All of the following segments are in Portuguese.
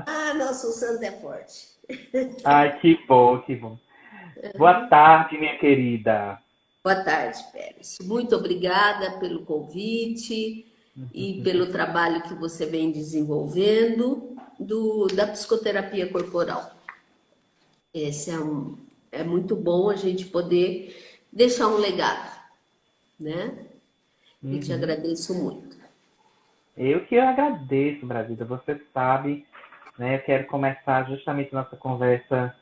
Ah, nosso santo é forte. Ai, que bom, que bom. Boa tarde, minha querida. Boa tarde, Pérez. Muito obrigada pelo convite e pelo trabalho que você vem desenvolvendo da psicoterapia corporal. Esse é muito bom a gente poder deixar um legado, né? E te Uhum. agradeço muito. Eu que agradeço, Brasília. Você sabe, né? Eu quero começar justamente nossa conversa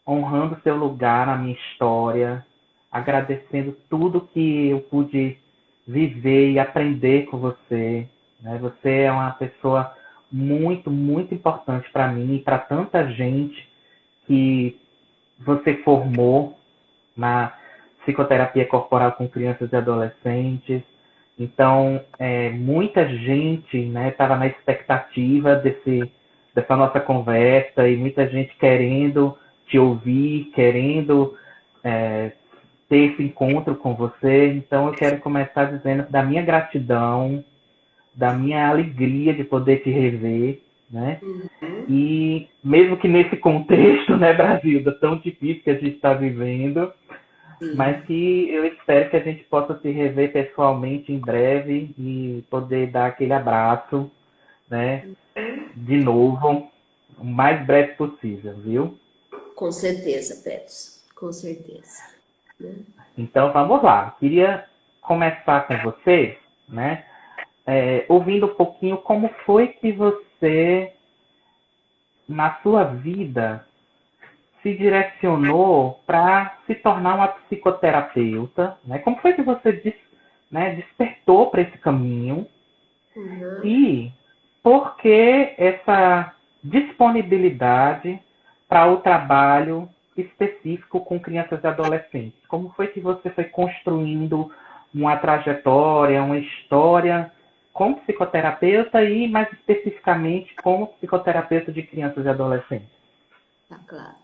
honrando seu lugar na minha história, agradecendo tudo que eu pude viver e aprender com você, né? Você é uma pessoa muito, muito importante para mim e para tanta gente que você formou na psicoterapia corporal com crianças e adolescentes. Então, muita gente estava na expectativa dessa nossa conversa e muita gente querendo te ouvir, querendo é, ter esse encontro com você. Então, eu quero começar dizendo da minha gratidão, da minha alegria de poder te rever, né? E mesmo que nesse contexto, né, Brasil, tão difícil que a gente está vivendo, mas Sim. que eu espero que a gente possa se rever pessoalmente em breve e poder dar aquele abraço, né, de novo, o mais breve possível, viu? Com certeza, Pérez. Com certeza. Né? Então vamos lá. Queria começar com você, né, ouvindo um pouquinho como foi que você, na sua vida, se direcionou para se tornar uma psicoterapeuta, né? Como foi que você despertou para esse caminho? Uhum. E por que essa disponibilidade para o trabalho específico com crianças e adolescentes? Como foi que você foi construindo uma trajetória, uma história como psicoterapeuta e, mais especificamente, como psicoterapeuta de crianças e adolescentes? Tá claro.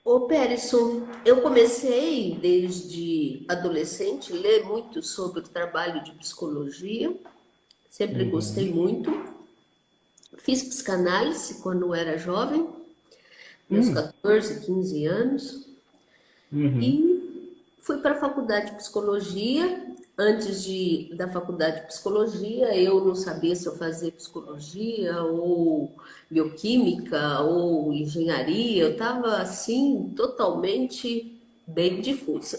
Ô, Périson, eu comecei desde adolescente a ler muito sobre o trabalho de psicologia, sempre gostei Uhum. muito. Fiz psicanálise quando eu era jovem, meus Uhum. 14, 15 anos, Uhum. e fui para a faculdade de psicologia. Antes da faculdade de psicologia, eu não sabia se eu fazia psicologia ou bioquímica ou engenharia, eu estava assim, totalmente bem difusa.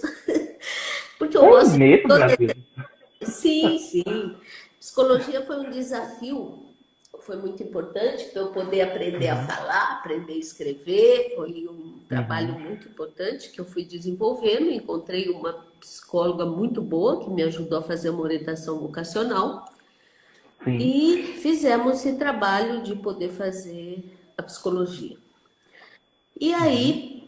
Porque eu É gosto de mesmo, toda. Brasil? Sim, sim. Psicologia foi um desafio, foi muito importante para eu poder aprender a Uhum. falar, aprender a escrever. Foi um trabalho Uhum. muito importante que eu fui desenvolvendo. Encontrei uma psicóloga muito boa que me ajudou a fazer uma orientação vocacional Sim. e fizemos esse trabalho de poder fazer a psicologia. E Uhum. aí,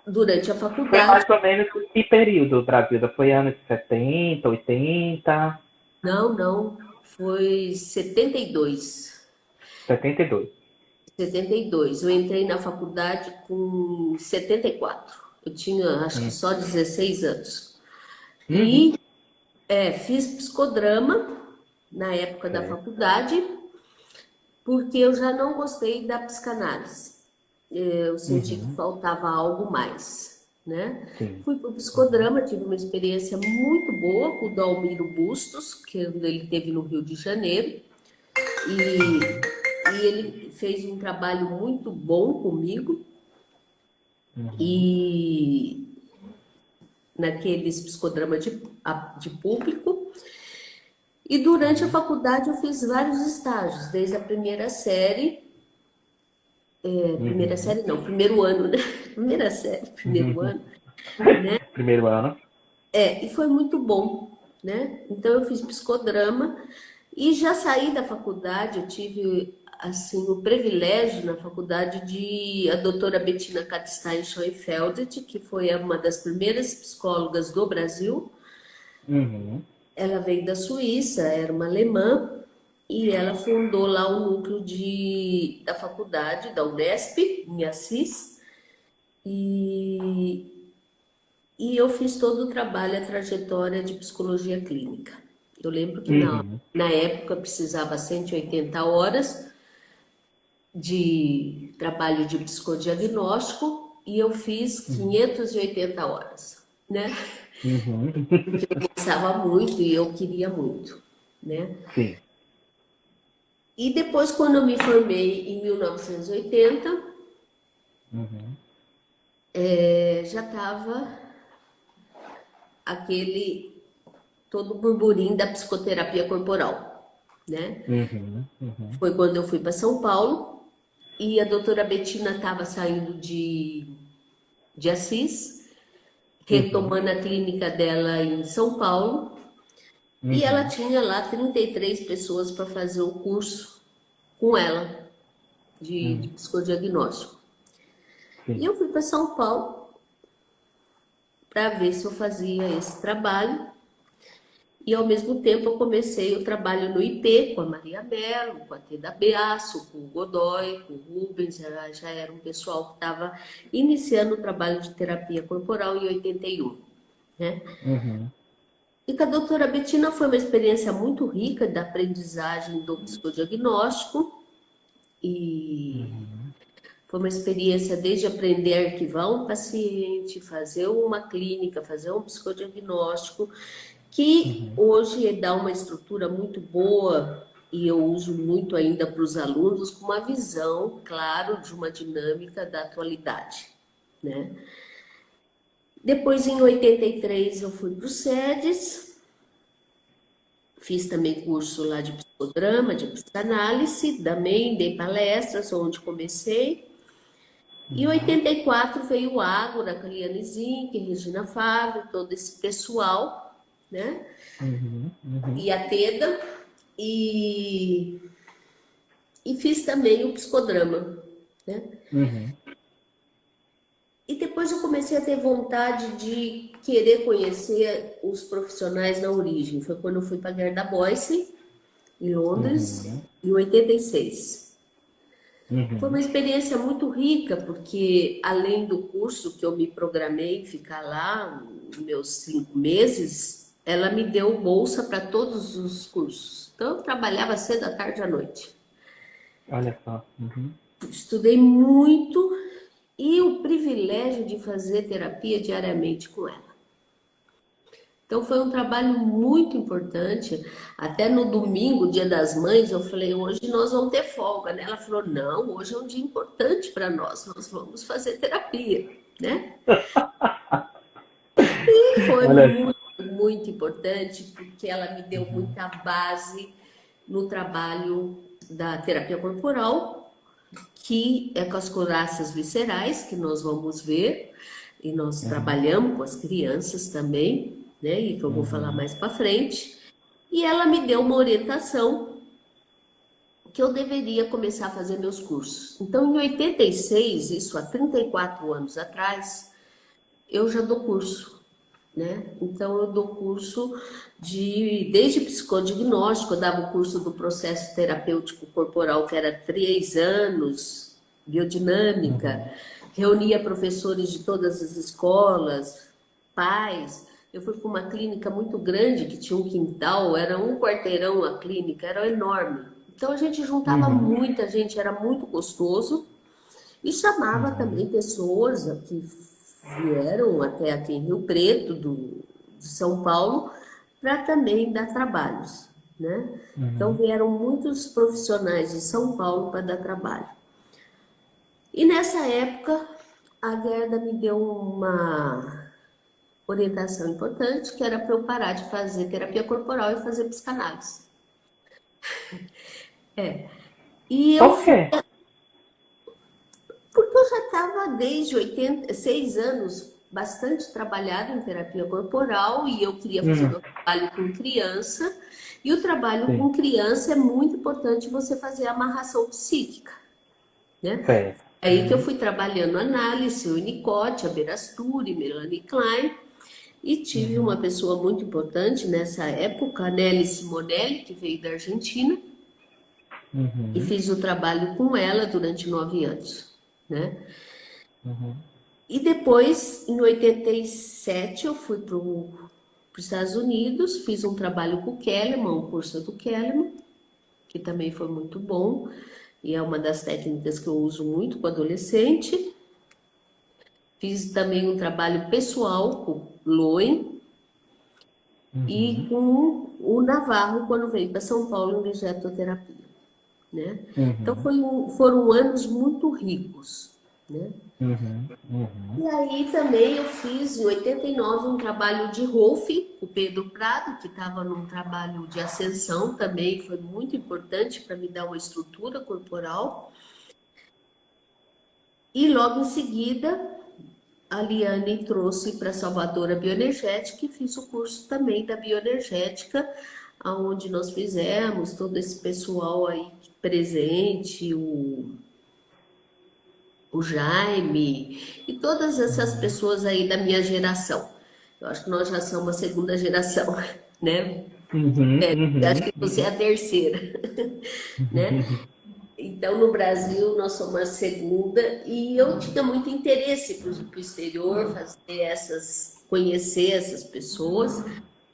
durante a Foi faculdade, mais ou menos que período, Brasil? Foi anos 70, 80, não, não, foi 72. 72. 72. Eu entrei na faculdade com 74. Eu tinha, acho que Uhum. só 16 anos. Uhum. E fiz psicodrama na época da Certo. faculdade, porque eu já não gostei da psicanálise. Eu senti que Uhum. faltava algo mais, né? Sim. Fui para o Uhum. psicodrama, tive uma experiência muito boa com o Dalmiro Bustos, que ele teve no Rio de Janeiro, e ele fez um trabalho muito bom comigo. Uhum. E naqueles psicodramas de público. E durante a Uhum. faculdade eu fiz vários estágios, desde a primeira Uhum. série não, primeiro ano, né? Primeira série, primeiro Uhum. ano, né? Primeiro ano. E foi muito bom, né? Então eu fiz psicodrama e já saí da faculdade, eu tive assim o privilégio na faculdade de a doutora Bettina Katzstein Schoenfeldet, que foi uma das primeiras psicólogas do Brasil. Uhum. Ela veio da Suíça, era uma alemã, e ela fundou lá o núcleo da faculdade, da Unesp, em Assis, e, e eu fiz todo o trabalho, a trajetória de psicologia clínica. Eu lembro que Uhum. na época precisava 180 horas de trabalho de psicodiagnóstico e eu fiz Uhum. 580 horas, né? Uhum. Eu gostava muito e eu queria muito, né? Sim. E depois, quando eu me formei em 1980, Uhum. já estava aquele todo burburinho da psicoterapia corporal, né? Uhum. Uhum. Foi quando eu fui para São Paulo e a doutora Betina estava saindo de Assis, Uhum. retomando a clínica dela em São Paulo, e ela Uhum. tinha lá 33 pessoas para fazer o curso com ela de Uhum. psicodiagnóstico. E Sim. eu fui para São Paulo para ver se eu fazia esse trabalho. E ao mesmo tempo eu comecei o trabalho no IP com a Maria Mello, com a Teda Beaço, com o Godoy, com o Rubens, já era um pessoal que estava iniciando o trabalho de terapia corporal em 81, né? Uhum. E com a doutora Betina foi uma experiência muito rica da aprendizagem do psicodiagnóstico e Uhum. foi uma experiência desde aprender a arquivar um paciente, fazer uma clínica, fazer um psicodiagnóstico, que Uhum. hoje dá uma estrutura muito boa e eu uso muito ainda para os alunos com uma visão, claro, de uma dinâmica da atualidade, né? Depois, em 83, eu fui para o SEDES, fiz também curso lá de psicodrama, de psicanálise, também dei palestras onde comecei. E em Uhum. 84 veio o Ágora, Caliane Zink, Regina Fábio, todo esse pessoal, né? Uhum. Uhum. E a Teda, e, e fiz também o psicodrama, né? Uhum. E depois eu comecei a ter vontade de querer conhecer os profissionais na origem. Foi quando eu fui para a Gerda Boyce, em Londres, Uhum. em 86. Foi uma Uhum. experiência muito rica, porque além do curso que eu me programei ficar lá, meus 5 meses, ela me deu bolsa para todos os cursos. Então eu trabalhava cedo, à tarde e à noite. Olha só. Uhum. Estudei muito e o privilégio de fazer terapia diariamente com ela. Então foi um trabalho muito importante. Até no domingo, Dia das Mães, eu falei: hoje nós vamos ter folga, né? Ela falou: não, hoje é um dia importante para nós vamos fazer terapia, né? E foi Olha muito, só. muito importante porque ela me deu Uhum. muita base no trabalho da terapia corporal, que é com as couraças viscerais, que nós vamos ver, e nós Uhum. trabalhamos com as crianças também, né? E que eu vou falar Uhum. mais para frente. E ela me deu uma orientação que eu deveria começar a fazer meus cursos. Então, em 86, isso há 34 anos atrás, eu já dou curso, né? Então, eu dou curso desde psicodiagnóstico, eu dava o curso do processo terapêutico corporal, que era 3 anos, biodinâmica, Uhum. reunia professores de todas as escolas, pais. Eu fui para uma clínica muito grande, que tinha um quintal, era um quarteirão a clínica, era enorme. Então, a gente juntava Uhum. muita gente, era muito gostoso. E chamava Uhum. também pessoas que vieram até aqui em Rio Preto, de São Paulo, para também dar trabalhos, né? Então Uhum. vieram muitos profissionais de São Paulo para dar trabalho. E nessa época, a Gerda me deu uma orientação importante, que era para eu parar de fazer terapia corporal e fazer psicanálise. E eu Por quê? Porque eu já estava desde 86 anos bastante trabalhada em terapia corporal e eu queria fazer Uhum. meu trabalho com criança. E o trabalho Sim. com criança é muito importante você fazer a amarração psíquica, né? Certo. É aí que eu Uhum. fui trabalhando análise, o Winnicott, a Berasturi, Melanie Klein, e tive uma Uhum. pessoa muito importante nessa época, a Nelly Simonelli, que veio da Argentina, e Uhum. fiz o trabalho com ela durante 9 anos, né? Uhum. E depois, em 87, eu fui para o para os Estados Unidos, fiz um trabalho com o Kellerman, um curso do Kellerman, que também foi muito bom, e é uma das técnicas que eu uso muito com adolescente. Fiz também um trabalho pessoal com o Loen e com o Navarro, quando veio para São Paulo em vegetoterapia, né? Então foram anos muito ricos, né? E aí também eu fiz, em 89, um trabalho de Rolf, com o Pedro Prado, que estava num trabalho de ascensão também, foi muito importante para me dar uma estrutura corporal. E logo em seguida, a Liane trouxe para Salvador a bioenergética e fiz o curso também da bioenergética, onde nós fizemos todo esse pessoal aí presente, o Jaime e todas essas pessoas aí da minha geração. Eu acho que nós já somos a segunda geração, né? Eu acho que você é a terceira, né? Então, no Brasil, nós somos a segunda e eu tinha muito interesse para o exterior, conhecer essas pessoas.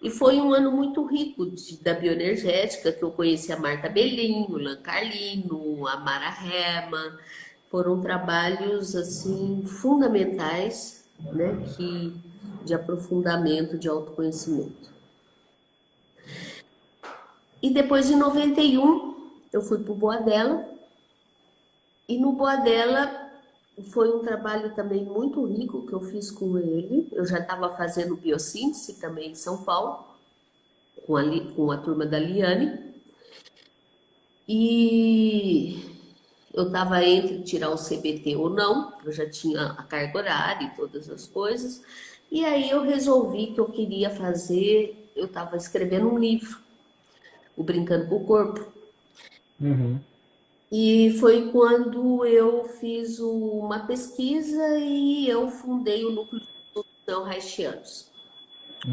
E foi um ano muito rico da bioenergética, que eu conheci a Marta Bellinho, o Lan Carlino, a Mara Herman. Foram trabalhos, assim, fundamentais, né, de aprofundamento, de autoconhecimento. E depois, em 91, eu fui para o Boadella. E no Boadella foi um trabalho também muito rico que eu fiz com ele. Eu já estava fazendo biossíntese também em São Paulo, com a turma da Liane. E eu estava entre tirar o CBT ou não, eu já tinha a carga horária e todas as coisas. E aí eu resolvi que eu queria fazer, eu estava escrevendo um livro, o Brincando com o Corpo. E foi quando eu fiz uma pesquisa e eu fundei o Núcleo de Nutrição Haitianos.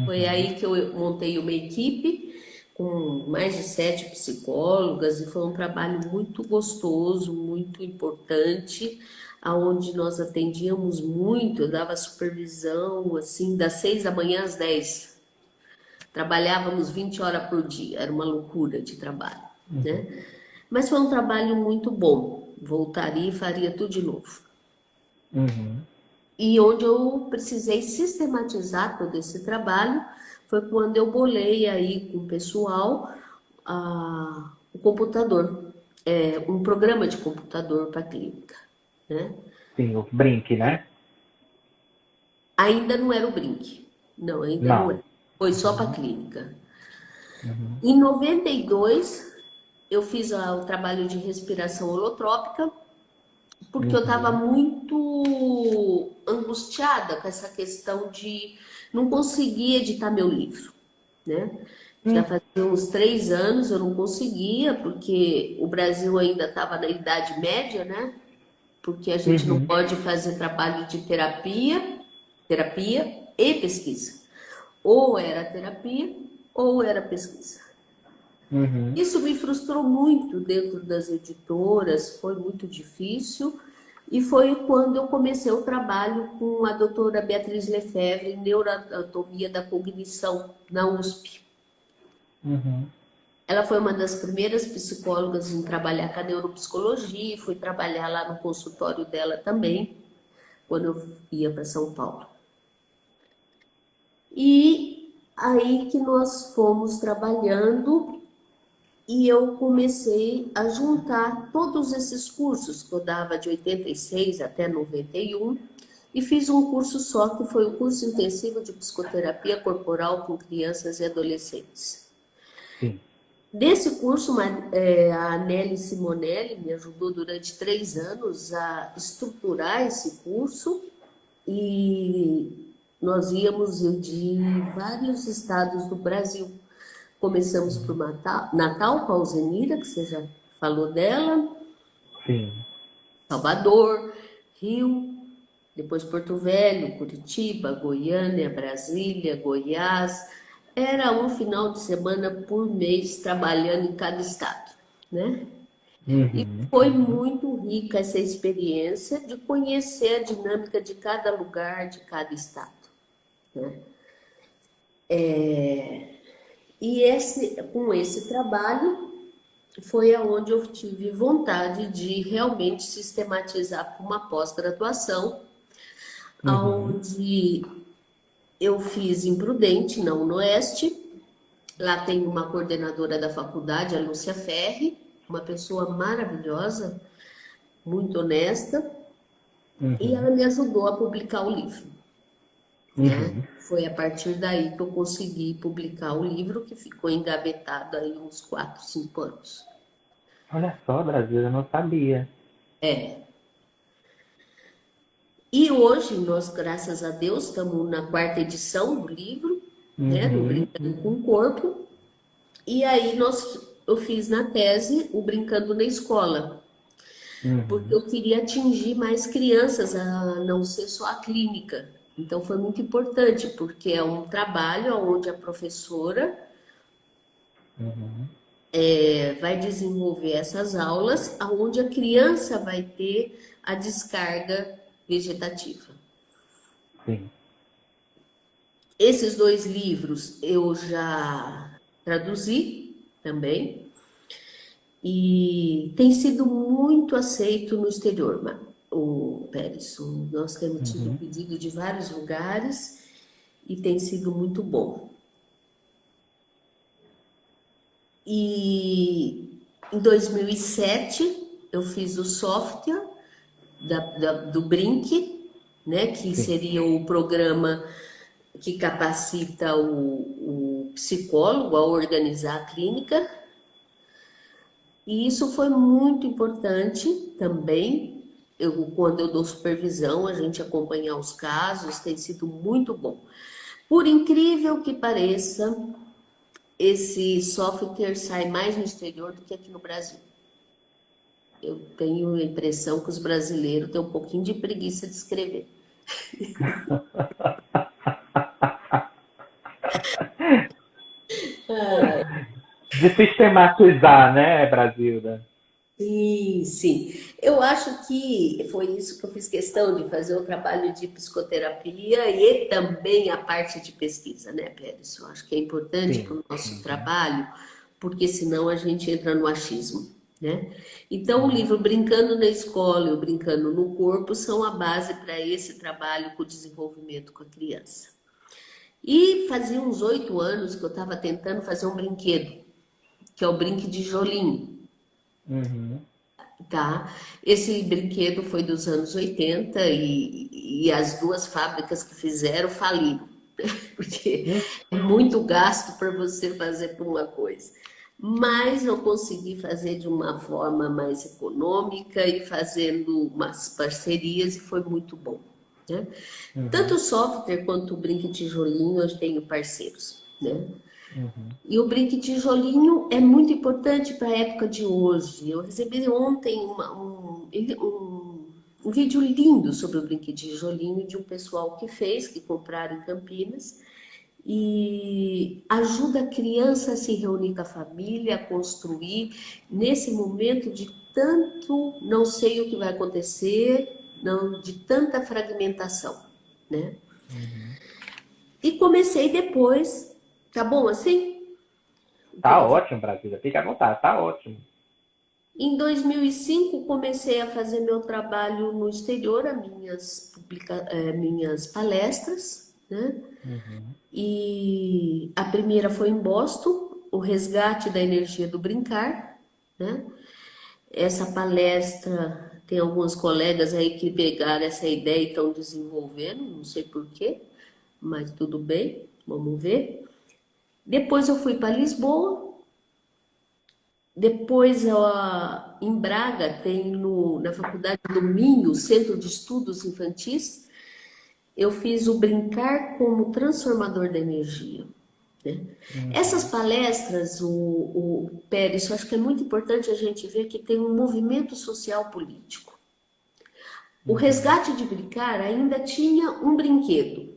Foi aí que eu montei uma equipe com mais de 7 psicólogas e foi um trabalho muito gostoso, muito importante, aonde nós atendíamos muito, eu dava supervisão, assim, das 6 da manhã às 10. Trabalhávamos 20 horas por dia, era uma loucura de trabalho, né? Mas foi um trabalho muito bom, voltaria e faria tudo de novo. E onde eu precisei sistematizar todo esse trabalho foi quando eu bolei aí com o pessoal o computador, um programa de computador para a clínica, né? Sim, o Brink, né? Ainda não era o Brink, não, ainda não era. Foi só para a clínica. Em 92, eu fiz o trabalho de respiração holotrópica, porque eu estava muito angustiada com essa questão de não conseguir editar meu livro, né? Já fazia uns 3 anos eu não conseguia, porque o Brasil ainda estava na Idade Média, né? Porque a gente não pode fazer trabalho de terapia e pesquisa. Ou era terapia ou era pesquisa. Isso me frustrou muito dentro das editoras, foi muito difícil. E foi quando eu comecei o trabalho com a doutora Beatriz Lefebvre em neuroanatomia da cognição na USP. Ela foi uma das primeiras psicólogas em trabalhar com a neuropsicologia e fui trabalhar lá no consultório dela também, quando eu ia para São Paulo. E aí que nós fomos trabalhando e eu comecei a juntar todos esses cursos que eu dava de 86 até 91 e fiz um curso só, que foi o curso intensivo de psicoterapia corporal com crianças e adolescentes. Nesse curso, a Nelly Simonelli me ajudou durante 3 anos a estruturar esse curso e nós íamos de vários estados do Brasil. Começamos por Natal, com a Alzenira, que você já falou dela. Sim. Salvador, Rio, depois Porto Velho, Curitiba, Goiânia, Brasília, Goiás. Era um final de semana por mês trabalhando em cada estado, né? E foi muito rica essa experiência de conhecer a dinâmica de cada lugar, de cada estado, né? E com esse trabalho foi aonde eu tive vontade de realmente sistematizar com uma pós-graduação, Uhum. onde eu fiz em Prudente, na UnoEste. Lá tem uma coordenadora da faculdade, a Lúcia Ferri, uma pessoa maravilhosa, muito honesta, e ela Uhum. me ajudou a publicar o livro, né? Uhum. Foi a partir daí que eu consegui publicar o livro, que ficou engavetado aí uns 4, 5 anos. Olha só, Brasil, eu não sabia. É. E hoje, nós, graças a Deus, estamos na quarta edição do livro, né, do Uhum. Brincando com o Corpo. E aí eu fiz na tese o Brincando na Escola, porque Uhum. eu queria atingir mais crianças, a não ser só a clínica. Então foi muito importante, porque é um trabalho onde a professora Uhum. vai desenvolver essas aulas, onde a criança vai ter a descarga vegetativa. Sim. Esses 2 livros eu já traduzi também e tem sido muito aceito no exterior, o Pérez. Nós temos tido Uhum. pedido de vários lugares e tem sido muito bom. E em 2007 eu fiz o software do Brinque, né, que Sim. seria o programa que capacita o psicólogo a organizar a clínica. E isso foi muito importante também. Quando eu dou supervisão, a gente acompanhar os casos, tem sido muito bom. Por incrível que pareça, esse software sai mais no exterior do que aqui no Brasil. Eu tenho a impressão que os brasileiros têm um pouquinho de preguiça de escrever. De sistematizar, né, Brasilda? Sim, sim. Eu acho que foi isso que eu fiz questão de fazer o trabalho de psicoterapia e também a parte de pesquisa, né, Pérez? Eu acho que é importante para Sim. o nosso Uhum. trabalho, porque senão a gente entra no achismo, né? Então, o Uhum. livro Brincando na Escola e o Brincando no Corpo são a base para esse trabalho com o desenvolvimento com a criança. E fazia uns 8 anos que eu estava tentando fazer um brinquedo, que é o brinque de jolinho. Uhum. Tá? Esse brinquedo foi dos anos 80 e as 2 fábricas que fizeram faliram, porque Uhum. é muito gasto para você fazer por uma coisa. Mas eu consegui fazer de uma forma mais econômica e fazendo umas parcerias e foi muito bom, né? Tanto Uhum. o software quanto o Brinque Tijolinho eu tenho parceiros, né? Uhum. E o brinque tijolinho é muito importante para a época de hoje. Eu recebi ontem um vídeo lindo sobre o brinque tijolinho de um pessoal que fez, que compraram em Campinas, e ajuda a criança a se reunir com a família, a construir nesse momento de tanto não sei o que vai acontecer, não, de tanta fragmentação, né? Uhum. E comecei depois, tá bom assim? O que eu Tá tô falando? ótimo, Brasília. Fica à vontade, tá ótimo. Em 2005, comecei a fazer meu trabalho no exterior, minhas palestras, né? Uhum. E a primeira foi em Boston, o resgate da energia do brincar, né? Essa palestra tem alguns colegas aí que pegaram essa ideia e estão desenvolvendo, não sei por quê, mas tudo bem, vamos ver. Depois eu fui para Lisboa. Depois, em Braga, tem na Faculdade do Minho, Centro de Estudos Infantis, eu fiz o Brincar como Transformador da Energia, né? Essas Uhum. palestras, o Pérez, eu acho que é muito importante a gente ver que tem um movimento social político. O Uhum. resgate de brincar ainda tinha um brinquedo.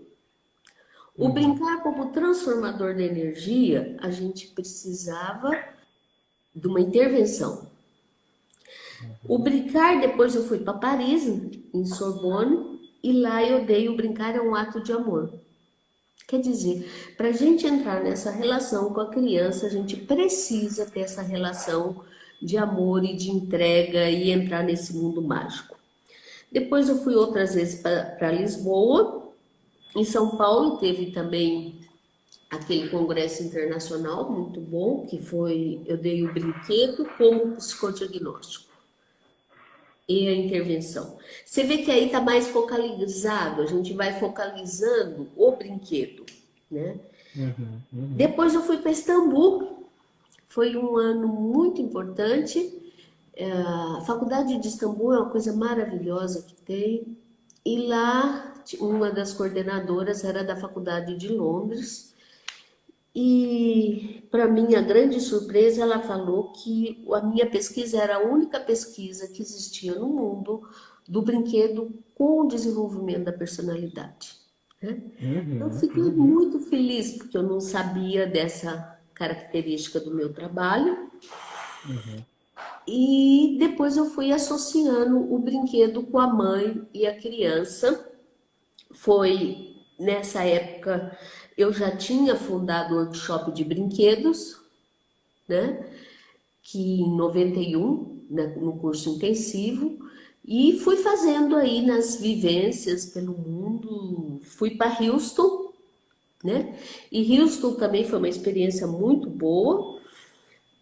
O Uhum. brincar como transformador da energia, a gente precisava de uma intervenção. O brincar, depois eu fui para Paris, em Sorbonne, e lá eu dei o brincar é um ato de amor. Quer dizer, para a gente entrar nessa relação com a criança, a gente precisa ter essa relação de amor e de entrega e entrar nesse mundo mágico. Depois eu fui outras vezes para Lisboa. Em São Paulo teve também aquele congresso internacional muito bom, que foi, eu dei o brinquedo como psicodiagnóstico e a intervenção. Você vê que aí está mais focalizado, a gente vai focalizando o brinquedo, né? Uhum, uhum, Depois eu fui para Istambul, foi um ano muito importante. A faculdade de Istambul é uma coisa maravilhosa que tem. E lá, uma das coordenadoras era da faculdade de Londres. E, para minha grande surpresa, ela falou que a minha pesquisa era a única pesquisa que existia no mundo do brinquedo com o desenvolvimento da personalidade, né? Eu uhum, fiquei uhum, muito feliz, porque eu não sabia dessa característica do meu trabalho. uhum, E depois eu fui associando o brinquedo com a mãe e a criança. Foi nessa época eu já tinha fundado o workshop de brinquedos, né? Que em 91, né, no curso intensivo, e fui fazendo aí nas vivências pelo mundo. Fui para Houston, né? E Houston também foi uma experiência muito boa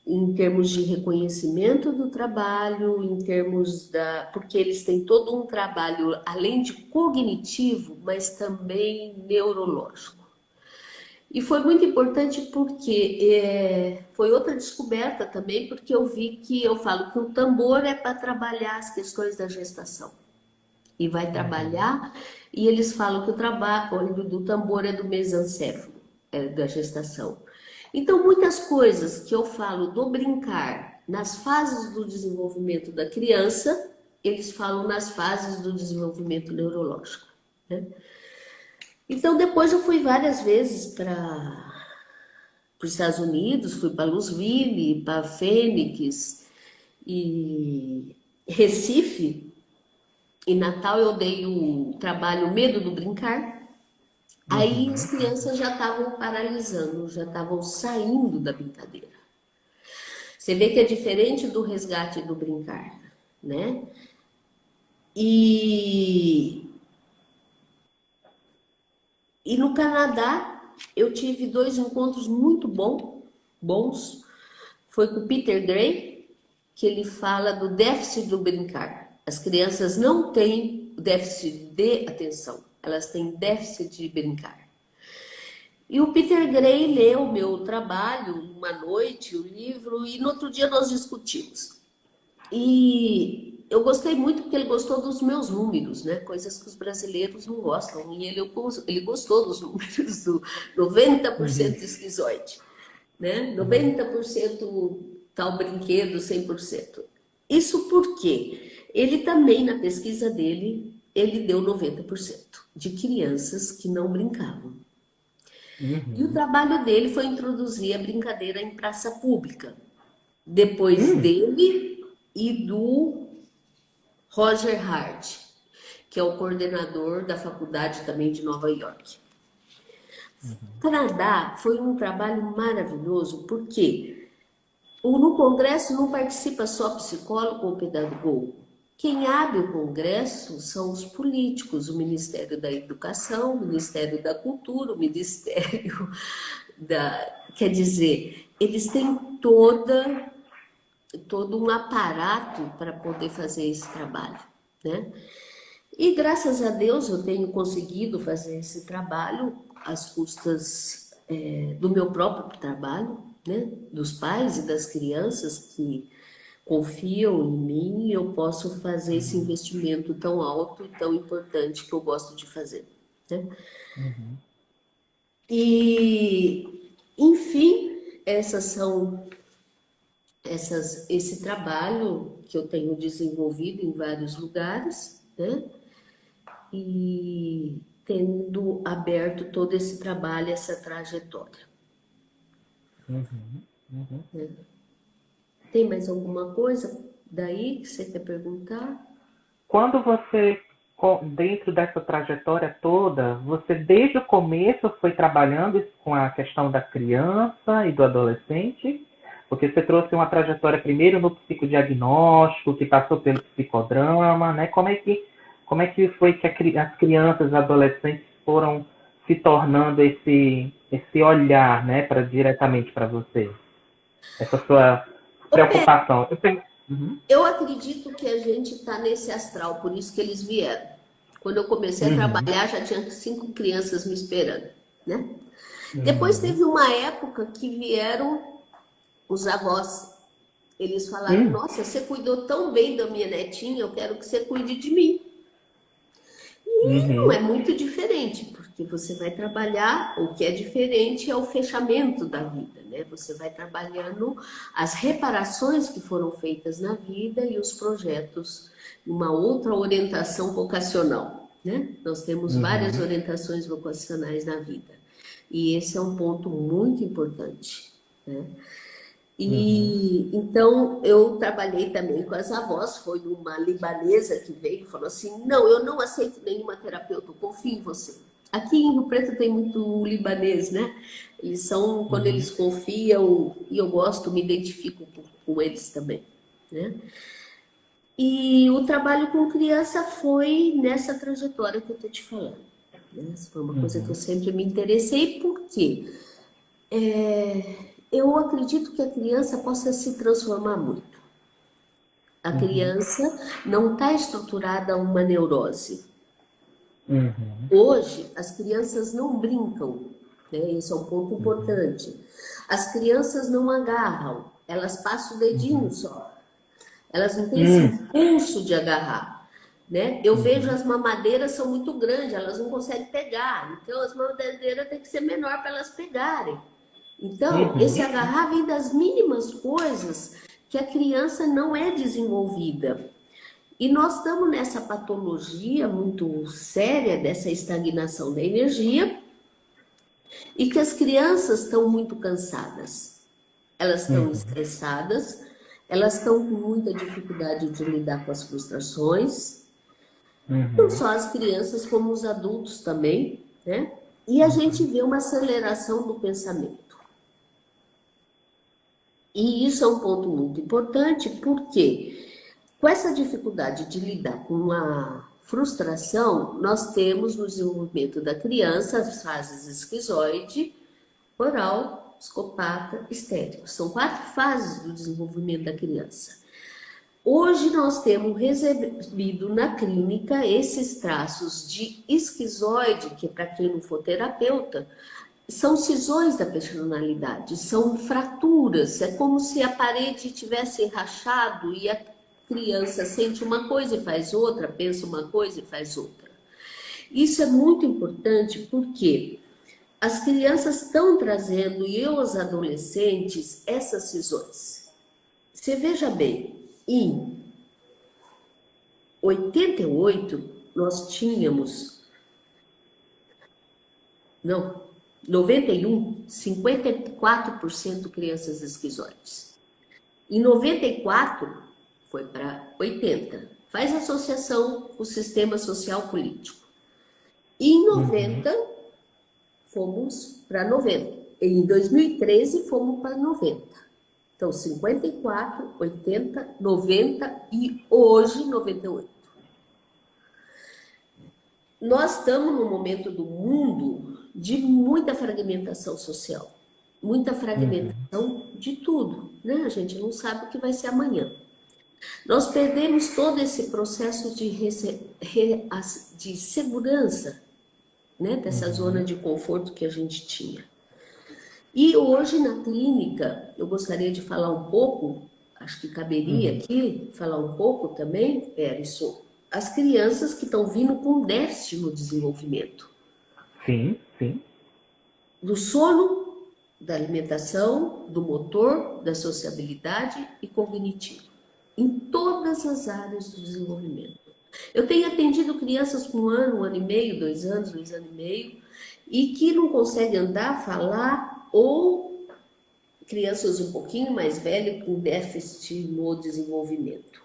em termos de reconhecimento do trabalho, em termos da. Porque eles têm todo um trabalho, além de cognitivo, mas também neurológico. E foi muito importante porque foi outra descoberta também, porque eu vi que eu falo que o tambor é para trabalhar as questões da gestação. E vai uhum, trabalhar, e eles falam que o trabalho do tambor é do mesencéfalo, é da gestação. Então, muitas coisas que eu falo do brincar nas fases do desenvolvimento da criança, eles falam nas fases do desenvolvimento neurológico, né? Então, depois eu fui várias vezes para os Estados Unidos, fui para Louisville, para Fênix e Recife. Em Natal eu dei o trabalho Medo do Brincar. Aí as uhum, crianças já estavam paralisando, já estavam saindo da brincadeira. Você vê que é diferente do resgate do brincar, né? E, e no Canadá eu tive dois encontros muito bons. Foi com o Peter Gray, que ele fala do déficit do brincar. As crianças não têm déficit de atenção, elas têm déficit de brincar. E o Peter Gray leu o meu trabalho uma noite, o livro, e no outro dia nós discutimos. E eu gostei muito porque ele gostou dos meus números, né? Coisas que os brasileiros não gostam. E ele gostou dos números do 90% uhum, esquizoide, né? uhum, 90% tal brinquedo, 100%. Isso porque ele também, na pesquisa dele, ele deu 90% de crianças que não brincavam. E o uhum, trabalho dele foi introduzir a brincadeira em praça pública. Depois uhum, dele e do Roger Hart, que é o coordenador da faculdade também de Nova York. uhum, Canadá foi um trabalho maravilhoso, porque no congresso não participa só psicólogo ou pedagogo. Quem abre o congresso são os políticos, o Ministério da Educação, o Ministério da Cultura, o Ministério Quer dizer, eles têm todo um aparato para poder fazer esse trabalho, né? E graças a Deus eu tenho conseguido fazer esse trabalho às custas do meu próprio trabalho, né? Dos pais e das crianças que confiam em mim e eu posso fazer esse uhum, investimento tão alto e tão importante que eu gosto de fazer, né? uhum, E, enfim, esse trabalho que eu tenho desenvolvido em vários lugares, né? E tendo aberto todo esse trabalho, essa trajetória. uhum, uhum. Tem mais alguma coisa daí que você quer perguntar? Quando você dentro dessa trajetória toda, você desde o começo foi trabalhando com a questão da criança e do adolescente? Porque você trouxe uma trajetória primeiro no psicodiagnóstico, que passou pelo psicodrama, né? Como é que foi que as crianças e adolescentes foram se tornando esse olhar, né, diretamente para você? Essa sua preocupação. Uhum. Eu acredito que a gente está nesse astral, por isso que eles vieram. Quando eu comecei a Uhum. trabalhar, já tinha 5 crianças me esperando, né? Depois Uhum. teve uma época que vieram os avós. Eles falaram, Uhum. nossa, você cuidou tão bem da minha netinha, eu quero que você cuide de mim. Não é Uhum. muito diferente, porque você vai trabalhar, o que é diferente é o fechamento da vida, né? Você vai trabalhando as reparações que foram feitas na vida e os projetos, uma outra orientação vocacional, né? Nós temos várias Uhum. orientações vocacionais na vida, e esse é um ponto muito importante, né? Uhum. E então eu trabalhei também com as avós, foi uma libanesa que veio e falou assim: não, eu não aceito nenhuma terapeuta, eu confio em você. Aqui em Rio Preto tem muito libanês, né? Eles são, quando Uhum. eles confiam, e eu gosto, me identifico com eles também, né? E o trabalho com criança foi nessa trajetória que eu tô te falando, né? Essa foi uma coisa que eu Uhum. sempre me interessei, porque eu acredito que a criança possa se transformar muito. A Uhum. criança não está estruturada a uma neurose. Uhum. Hoje, as crianças não brincam, né? Esse é um ponto Uhum. importante. As crianças não agarram, elas passam o dedinho Uhum. só. Elas não têm esse Uhum. impulso de agarrar, né? Eu vejo Uhum. as mamadeiras são muito grandes, elas não conseguem pegar. Então, as mamadeiras têm que ser menor para elas pegarem. Então, esse Uhum. agarrar vem das mínimas coisas que a criança não é desenvolvida. E nós estamos nessa patologia muito séria dessa estagnação da energia e que as crianças estão muito cansadas. Elas estão Uhum. estressadas, elas estão com muita dificuldade de lidar com as frustrações, não Uhum. só as crianças, como os adultos também, né? E a gente Uhum. vê uma aceleração do pensamento. E isso é um ponto muito importante, porque com essa dificuldade de lidar com a frustração, nós temos no desenvolvimento da criança as fases esquizoide, oral, psicopata, histérico. São 4 fases do desenvolvimento da criança. Hoje nós temos recebido na clínica esses traços de esquizoide, que para quem não for terapeuta, são cisões da personalidade, são fraturas, é como se a parede tivesse rachado e a criança sente uma coisa e faz outra, pensa uma coisa e faz outra. Isso é muito importante porque as crianças estão trazendo e os adolescentes essas cisões. Você veja bem, em 88 nós tínhamos, não, 91, 54% crianças esquizoides. Em 94 foi para 80. Faz associação com o sistema social político. E em Uhum. 90 fomos para 90. Em 2013 fomos para 90. Então 54, 80, 90 e hoje 98. Nós estamos num momento do mundo de muita fragmentação social, muita Uhum. fragmentação de tudo, né? A gente não sabe o que vai ser amanhã. Nós perdemos todo esse processo de segurança, né? Dessa zona Uhum. de conforto que a gente tinha. E hoje na clínica, eu gostaria de falar um pouco, acho que caberia Uhum. aqui falar um pouco também, Erison, as crianças que estão vindo com déficit no desenvolvimento. Sim, sim. Do sono, da alimentação, do motor, da sociabilidade e cognitivo. Em todas as áreas do desenvolvimento. Eu tenho atendido crianças com 1 ano e meio, 2 anos, 2 anos e meio, e que não conseguem andar, falar, ou crianças um pouquinho mais velhas com déficit no desenvolvimento.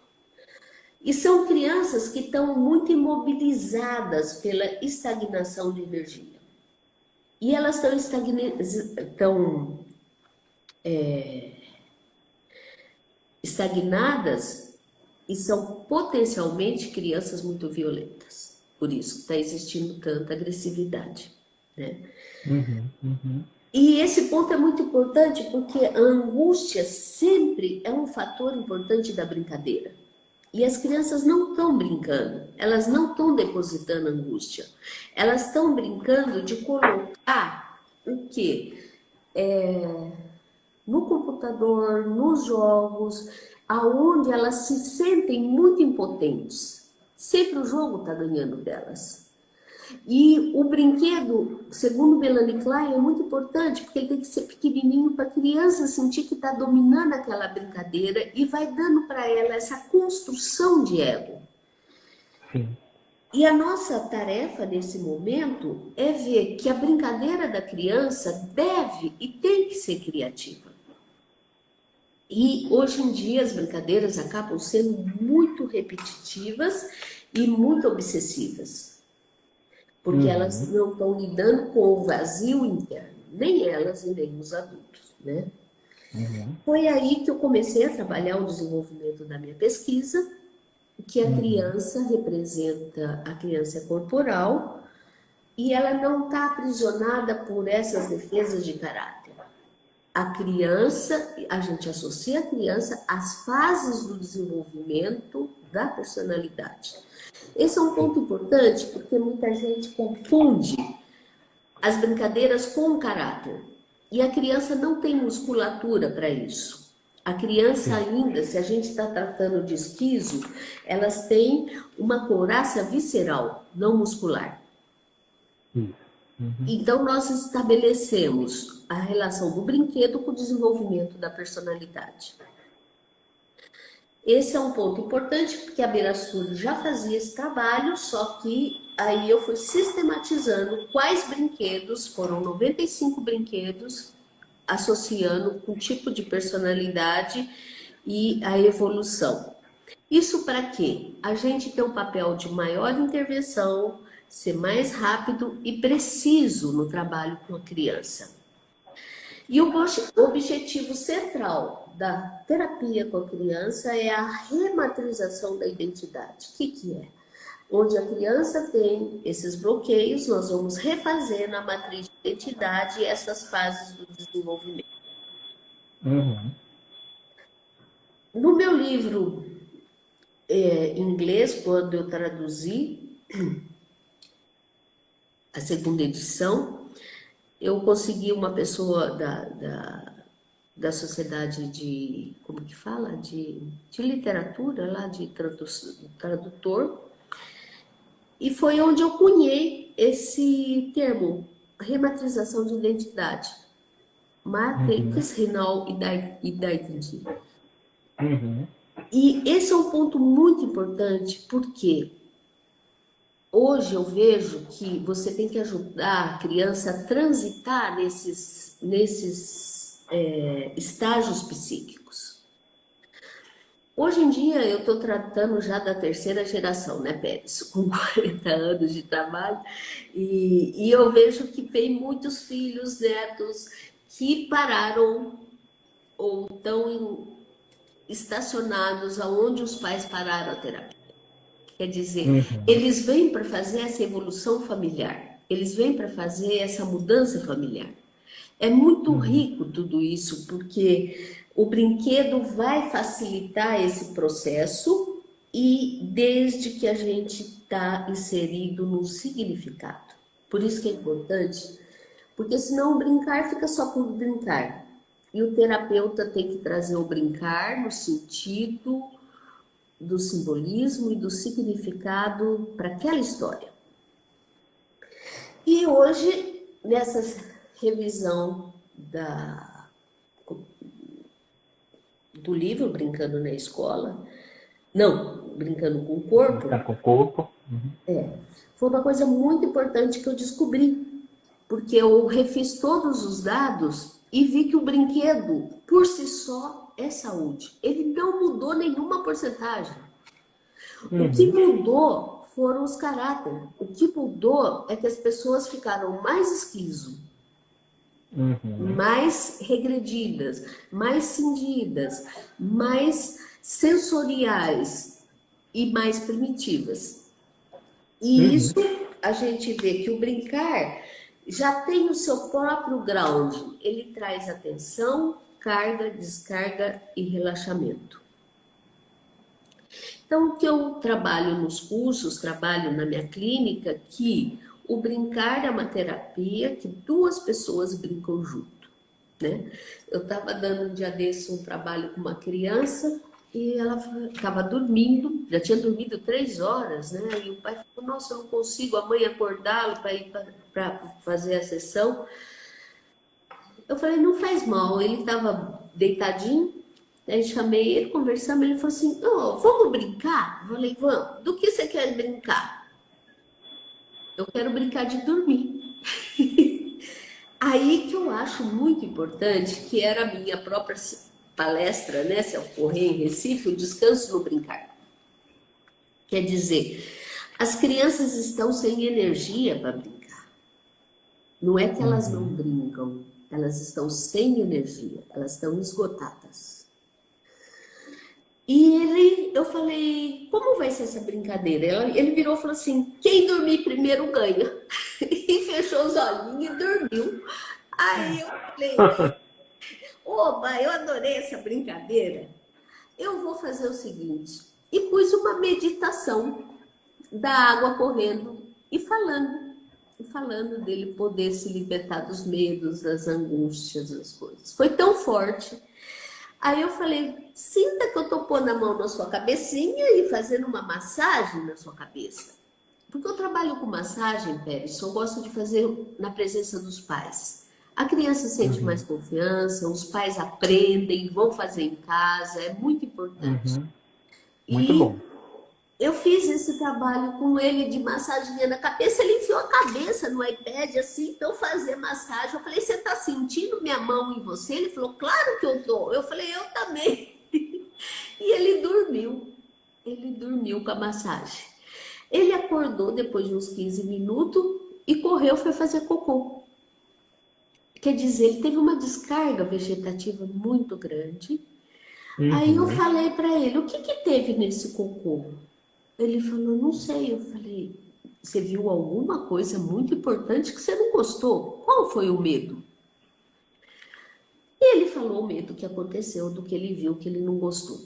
E são crianças que estão muito imobilizadas pela estagnação de energia. E elas estão estagnadas e são potencialmente crianças muito violentas. Por isso está existindo tanta agressividade, né? E esse ponto é muito importante porque a angústia sempre é um fator importante da brincadeira. E as crianças não estão brincando, elas não estão depositando angústia. Elas estão brincando de colocar o quê? No computador, nos jogos, aonde elas se sentem muito impotentes. Sempre o jogo está ganhando delas. E o brinquedo, segundo Melanie Klein, é muito importante, porque ele tem que ser pequenininho para a criança sentir que está dominando aquela brincadeira e vai dando para ela essa construção de ego. Sim. E a nossa tarefa nesse momento é ver que a brincadeira da criança deve e tem que ser criativa. E hoje em dia as brincadeiras acabam sendo muito repetitivas e muito obsessivas. Porque elas não estão lidando com o vazio interno, nem elas e nem os adultos, né? Foi aí que eu comecei a trabalhar o desenvolvimento da minha pesquisa, que a criança representa a criança corporal e ela não está aprisionada por essas defesas de caráter. A criança, a gente associa a criança às fases do desenvolvimento da personalidade. Esse é um ponto importante porque muita gente confunde as brincadeiras com o caráter. E a criança não tem musculatura para isso. A criança ainda, se a gente está tratando de esquizo, elas têm uma couraça visceral, não muscular. Então, nós estabelecemos a relação do brinquedo com o desenvolvimento da personalidade. Esse é um ponto importante, porque a Beirastur já fazia esse trabalho, só que aí eu fui sistematizando quais brinquedos, foram 95 brinquedos, associando com o tipo de personalidade e a evolução. Isso para quê? A gente tem um papel de maior intervenção, ser mais rápido e preciso no trabalho com a criança. E o objetivo central da terapia com a criança é a rematrização da identidade. O que é? Onde a criança tem esses bloqueios, nós vamos refazer na matriz de identidade essas fases do desenvolvimento. No meu livro em inglês, quando eu traduzi a segunda edição, eu consegui uma pessoa da sociedade de, como que fala? De literatura, lá de tradutor, e foi onde eu cunhei esse termo, rematrização de identidade. Matrix, Rinal e Daikindi. E esse é um ponto muito importante, porque hoje eu vejo que você tem que ajudar a criança a transitar nesses estágios psíquicos. Hoje em dia eu estou tratando já da terceira geração, né, Pérez? Com 40 anos de trabalho, e eu vejo que tem muitos filhos, netos, que pararam ou estão estacionados aonde os pais pararam a terapia. Quer dizer, eles vêm para fazer essa evolução familiar, eles vêm para fazer essa mudança familiar. É muito rico tudo isso, porque o brinquedo vai facilitar esse processo e desde que a gente está inserido no significado. Por isso que é importante, porque senão o brincar fica só por brincar. E o terapeuta tem que trazer o brincar no sentido do simbolismo e do significado para aquela história. E hoje, nessa revisão do livro Brincando na Escola, não, Brincando com o Corpo. Brincando com o Corpo. Foi uma coisa muito importante que eu descobri, porque eu refiz todos os dados e vi que o brinquedo, por si só, é saúde. Ele não mudou nenhuma porcentagem. O que Uhum. mudou foram os caráteres. O que mudou é que as pessoas ficaram mais esquizo, Uhum. mais regredidas, mais cindidas, mais sensoriais e mais primitivas. E isso Uhum. a gente vê que o brincar já tem o seu próprio ground. Ele traz atenção, carga, descarga e relaxamento. Então, o que eu trabalho nos cursos, trabalho na minha clínica, que o brincar é uma terapia que duas pessoas brincam junto, né? Eu estava dando um dia desse um trabalho com uma criança e ela estava dormindo, já tinha dormido 3 horas, né? E o pai falou, nossa, eu não consigo a mãe acordá-lo para ir para fazer a sessão. Eu falei, não faz mal, ele estava deitadinho, aí chamei ele, conversamos, ele falou assim, oh, vamos brincar? Eu falei, vamos, do que você quer brincar? Eu quero brincar de dormir. Aí que eu acho muito importante, que era a minha própria palestra, né, se ocorrer em Recife, o descanso no brincar. Quer dizer, as crianças estão sem energia para brincar. Não é que elas não Uhum. brincam, elas estão sem energia, elas estão esgotadas. E eu falei, como vai ser essa brincadeira? Ele virou e falou assim, quem dormir primeiro ganha. E fechou os olhinhos e dormiu. Aí eu falei, oba, eu adorei essa brincadeira. Eu vou fazer o seguinte. E pus uma meditação da água correndo e falando dele poder se libertar dos medos, das angústias, das coisas. Foi tão forte. Aí eu falei, sinta que eu tô pondo a mão na sua cabecinha e fazendo uma massagem na sua cabeça. Porque eu trabalho com massagem, Pérez, eu gosto de fazer na presença dos pais. A criança sente mais Uhum. confiança, os pais aprendem, vão fazer em casa, é muito importante. Uhum. Muito E bom. eu fiz esse trabalem com ele de massaginha na cabeça, ele enfiou a cabeça no iPad assim, para eu fazer massagem. Eu falei, você tá sentindo minha mão em você? Ele falou, claro que eu tô. Eu falei, eu também. E ele dormiu com a massagem. Ele acordou depois de uns 15 minutos e correu, foi fazer cocô. Quer dizer, ele teve uma descarga vegetativa muito grande. Aí eu Uhum. falei para ele, o que que teve nesse cocô? Ele falou, não sei. Eu falei, você viu alguma coisa muito importante que você não gostou? Qual foi o medo? E ele falou o medo que aconteceu, do que ele viu que ele não gostou.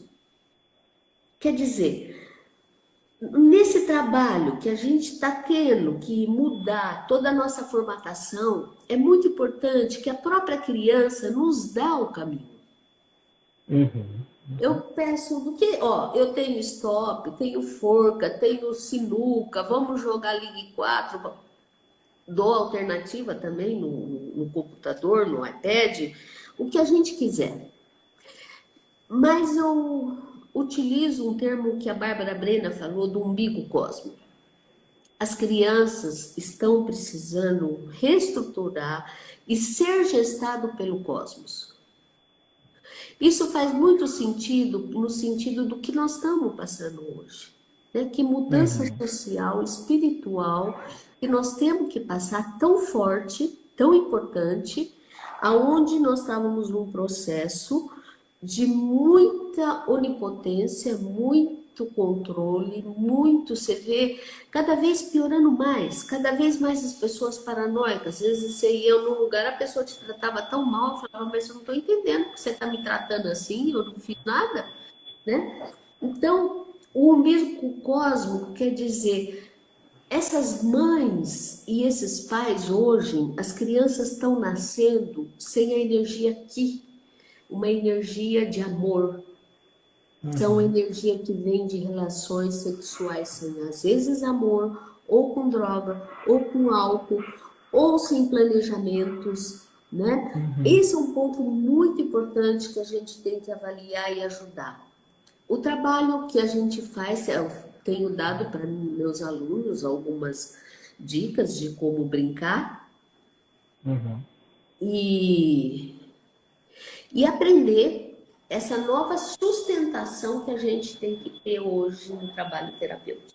Quer dizer, nesse trabalho que a gente está tendo que mudar toda a nossa formatação, é muito importante que a própria criança nos dá o caminho. Uhum. Eu peço do que, ó, eu tenho stop, tenho forca, tenho sinuca, vamos jogar Ligue 4, dou alternativa também no computador, no iPad, o que a gente quiser. Mas eu utilizo um termo que a Bárbara Brena falou do umbigo cósmico. As crianças estão precisando reestruturar e ser gestado pelo cosmos. Isso faz muito sentido no sentido do que nós estamos passando hoje. Né? Que mudança Uhum. social, espiritual, que nós temos que passar tão forte, tão importante, aonde nós estávamos num processo de muita onipotência, muito controle, muito, você vê, cada vez piorando mais, cada vez mais as pessoas paranoicas. Às vezes você ia num lugar, a pessoa te tratava tão mal, eu falava, mas eu não estou entendendo porque você está me tratando assim, eu não fiz nada, né? Então, o umbigo cósmico quer dizer, essas mães e esses pais hoje, as crianças estão nascendo sem a energia aqui, uma energia de amor, são Uhum. energia que vem de relações sexuais sem, às vezes, amor, ou com droga, ou com álcool, ou sem planejamentos, né? Uhum. Esse é um ponto muito importante que a gente tem que avaliar e ajudar. O trabalho que a gente faz, eu tenho dado para meus alunos algumas dicas de como brincar Uhum. e aprender. essa nova sustentação que a gente tem que ter hoje no trabalho terapêutico.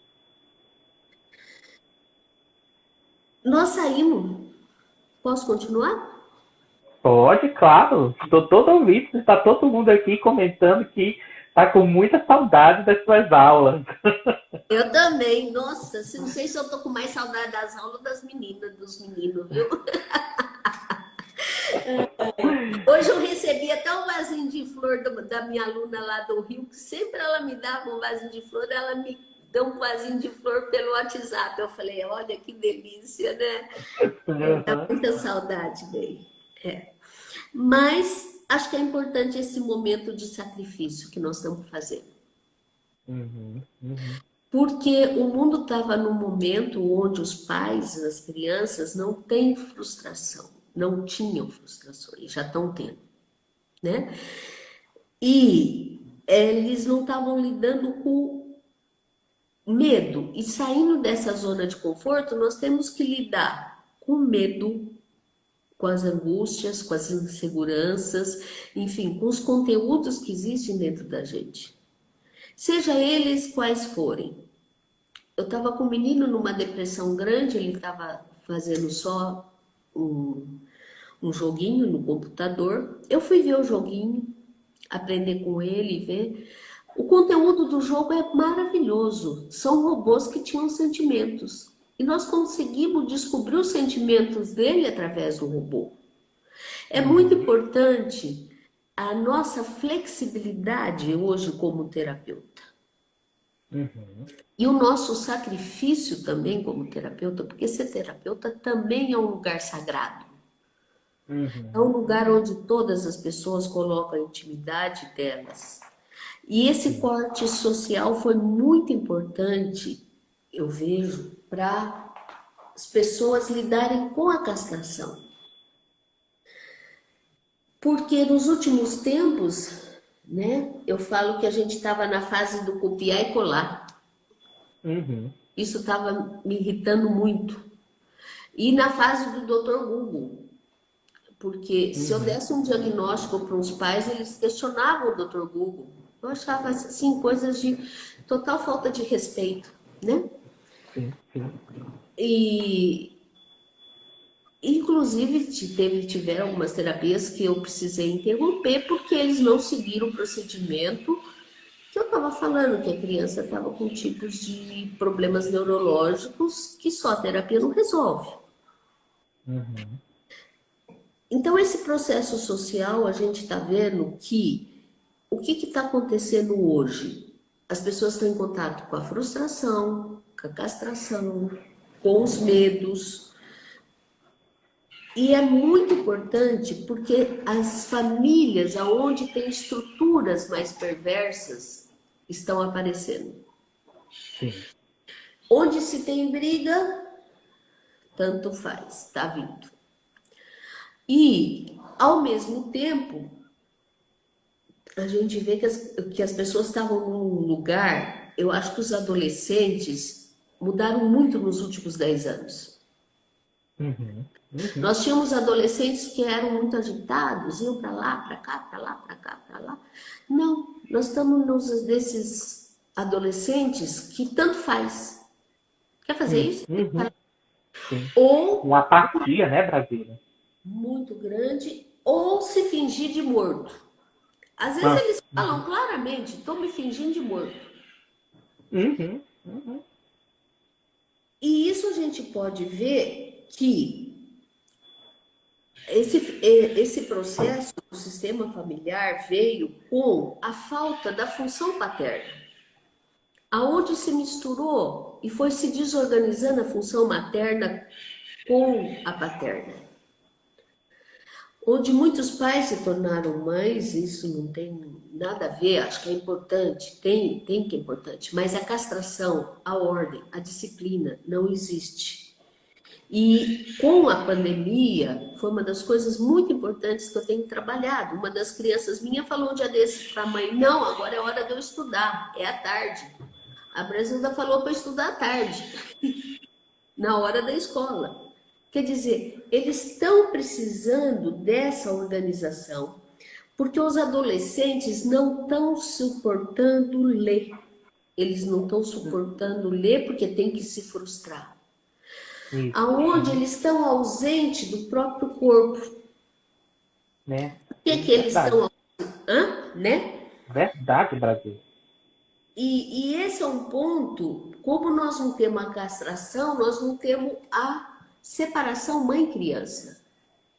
Nós saímos. Posso continuar? Pode, claro. Estou todo ouvindo. Está todo mundo aqui comentando que está com muita saudade das suas aulas. Eu também. Nossa, não sei se eu estou com mais saudade das aulas das meninas, dos meninos, viu? Hoje eu recebi até um vasinho de flor da minha aluna lá do Rio, que sempre ela me dava um vasinho de flor, ela me deu um vasinho de flor pelo WhatsApp. Eu falei, olha que delícia, né? Dá muita saudade bem. Mas acho que é importante esse momento de sacrifício que nós estamos fazendo. Porque o mundo estava num momento onde os pais, as crianças, não têm frustração. Não tinham frustrações, já estão tendo, né? E eles não estavam lidando com medo. E saindo dessa zona de conforto, nós temos que lidar com medo, com as angústias, com as inseguranças, enfim, com os conteúdos que existem dentro da gente. Seja eles quais forem. Eu estava com um menino numa depressão grande, ele estava fazendo só um joguinho no computador. Eu fui ver o joguinho, aprender com ele e ver. O conteúdo do jogo é maravilhoso. São robôs que tinham sentimentos. E nós conseguimos descobrir os sentimentos dele através do robô. É muito importante a nossa flexibilidade hoje como terapeuta. E o nosso sacrifício também como terapeuta, porque ser terapeuta também é um lugar sagrado. É um lugar onde todas as pessoas colocam a intimidade delas. E esse corte social foi muito importante, eu vejo, para as pessoas lidarem com a castração. Porque nos últimos tempos, né, eu falo que a gente estava na fase do copiar e colar. Isso estava me irritando muito. E na fase do Dr. Google. Porque se eu desse um diagnóstico para os pais, eles questionavam o Dr. Google. Eu achava, assim, coisas de total falta de respeito, né? Sim. E, inclusive, tiveram algumas terapias que eu precisei interromper porque eles não seguiram o procedimento que eu estava falando, que a criança estava com tipos de problemas neurológicos que só a terapia não resolve. Então, esse processo social, a gente está vendo que o que está acontecendo hoje? As pessoas estão em contato com a frustração, com a castração, com os medos. E é muito importante porque as famílias onde tem estruturas mais perversas estão aparecendo. Sim. Onde se tem briga, tanto faz, está vindo. E, ao mesmo tempo, a gente vê que as pessoas estavam num lugar, eu acho que os adolescentes mudaram muito nos últimos 10 anos. Nós tínhamos adolescentes que eram muito agitados, iam para lá, para cá, para lá, para cá, para lá. Não, nós estamos desses adolescentes que tanto faz. Quer fazer isso? Sim. Ou Uma apatia, né, Brasília? muito grande, ou se fingir de morto. Às vezes eles falam claramente, estou me fingindo de morto. E isso a gente pode ver que esse processo do sistema familiar veio com a falta da função paterna. Aonde se misturou e foi se desorganizando a função materna com a paterna. Onde muitos pais se tornaram mães, isso não tem nada a ver, acho que é importante, tem que é importante, mas a castração, a ordem, a disciplina não existe. E com a pandemia, foi uma das coisas muito importantes que eu tenho trabalhado. Uma das crianças minha falou um dia desse para a mãe, não, agora é hora de eu estudar, é à tarde. A Brasilda falou para eu estudar à tarde, na hora da escola. Quer dizer, eles estão precisando dessa organização, Porque os adolescentes não estão suportando ler. Eles não estão suportando ler porque tem que se frustrar. Isso. Aonde eles estão ausentes do próprio corpo. Né? Por que eles Verdade. estão ausentes? Né? Verdade, Brasil. E esse é um ponto, como nós não temos a castração, nós não temos a separação mãe-criança.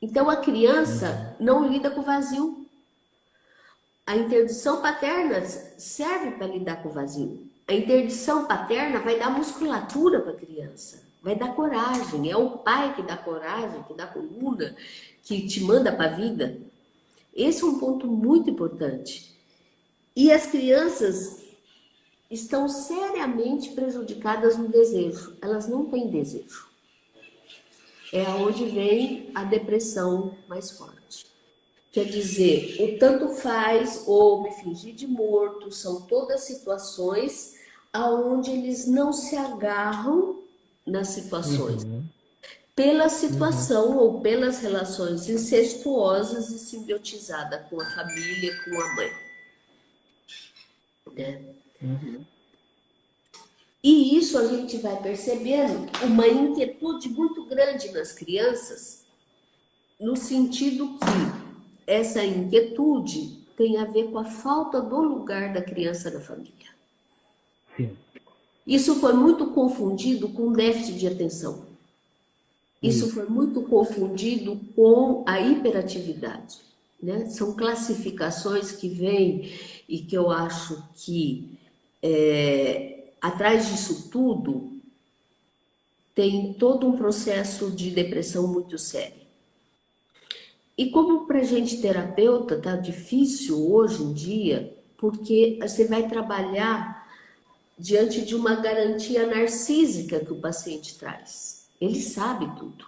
Então a criança não lida com o vazio. A interdição paterna serve para lidar com o vazio. A interdição paterna vai dar musculatura para a criança, vai dar coragem. É o pai que dá coragem, que dá coluna, que te manda para a vida. Esse é um ponto muito importante. E as crianças estão seriamente prejudicadas no desejo. Elas não têm desejo. É onde vem a depressão mais forte. Quer dizer, o tanto faz ou me fingir de morto, são todas situações aonde eles não se agarram nas situações. Pela situação ou pelas relações incestuosas e simbiotizadas com a família, com a mãe. Né? E isso a gente vai percebendo uma inquietude muito grande nas crianças, no sentido que essa inquietude tem a ver com a falta do lugar da criança na família. Sim. Isso foi muito confundido com déficit de atenção. Isso foi muito confundido com a hiperatividade. Né? São classificações que vêm e que eu acho que atrás disso tudo tem todo um processo de depressão muito sério. E como para a gente terapeuta tá difícil hoje em dia, porque você vai trabalhar diante de uma garantia narcísica que o paciente traz. Ele sabe tudo.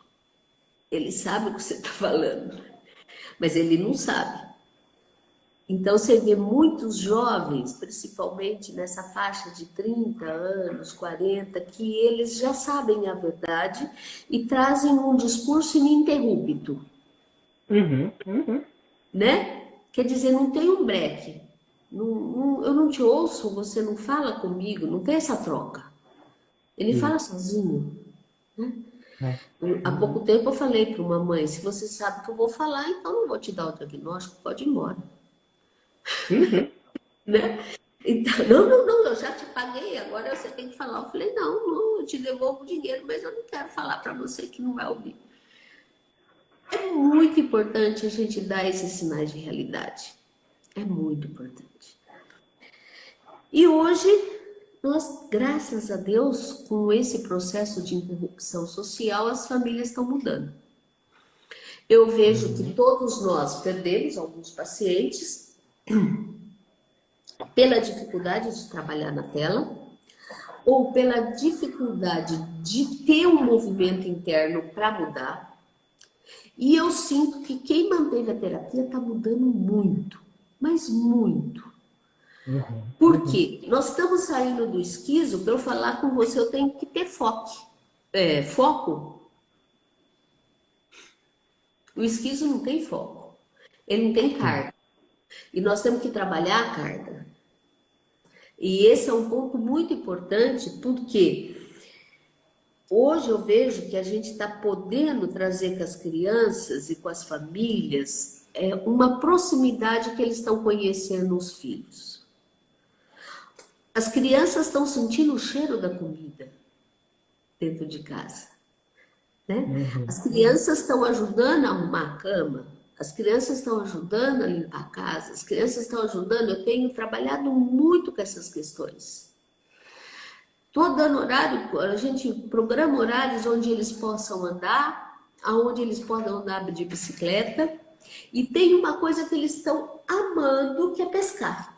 Ele sabe o que você está falando, mas ele não sabe. Então você vê muitos jovens, principalmente nessa faixa de 30 anos, 40, que eles já sabem a verdade e trazem um discurso ininterrupto. Né? Quer dizer, não tem um breque. Eu não te ouço, você não fala comigo, não tem essa troca. Ele fala sozinho. Né? Há pouco tempo eu falei para uma mãe, se você sabe que eu vou falar, então não vou te dar o diagnóstico, pode ir embora. Né? Então, não, eu já te paguei, agora você tem que falar. Eu falei, não, eu te devolvo o dinheiro, mas eu não quero falar para você que não vai ouvir. É muito importante a gente dar esses sinais de realidade. É muito importante. E hoje, nós, graças a Deus, com esse processo de interrupção social, as famílias estão mudando. Eu vejo que todos nós perdemos alguns pacientes pela dificuldade de trabalhar na tela ou pela dificuldade de ter um movimento interno para mudar. E eu sinto que quem manteve a terapia está mudando muito, mas muito. Por quê? Nós estamos saindo do esquizo, para eu falar com você, eu tenho que ter foco. Foco. O esquizo não tem foco. Ele não tem carga. E nós temos que trabalhar a carga. E esse é um ponto muito importante, porque hoje eu vejo que a gente está podendo trazer com as crianças e com as famílias uma proximidade que eles estão conhecendo os filhos. As crianças estão sentindo o cheiro da comida dentro de casa. Né? As crianças estão ajudando a arrumar a cama, as crianças estão ajudando a limpar a casa, as crianças estão ajudando. Eu tenho trabalhado muito com essas questões. Estou dando horário, a gente programa horários onde eles possam andar, onde eles podem andar de bicicleta. E tem uma coisa que eles estão amando, que é pescar.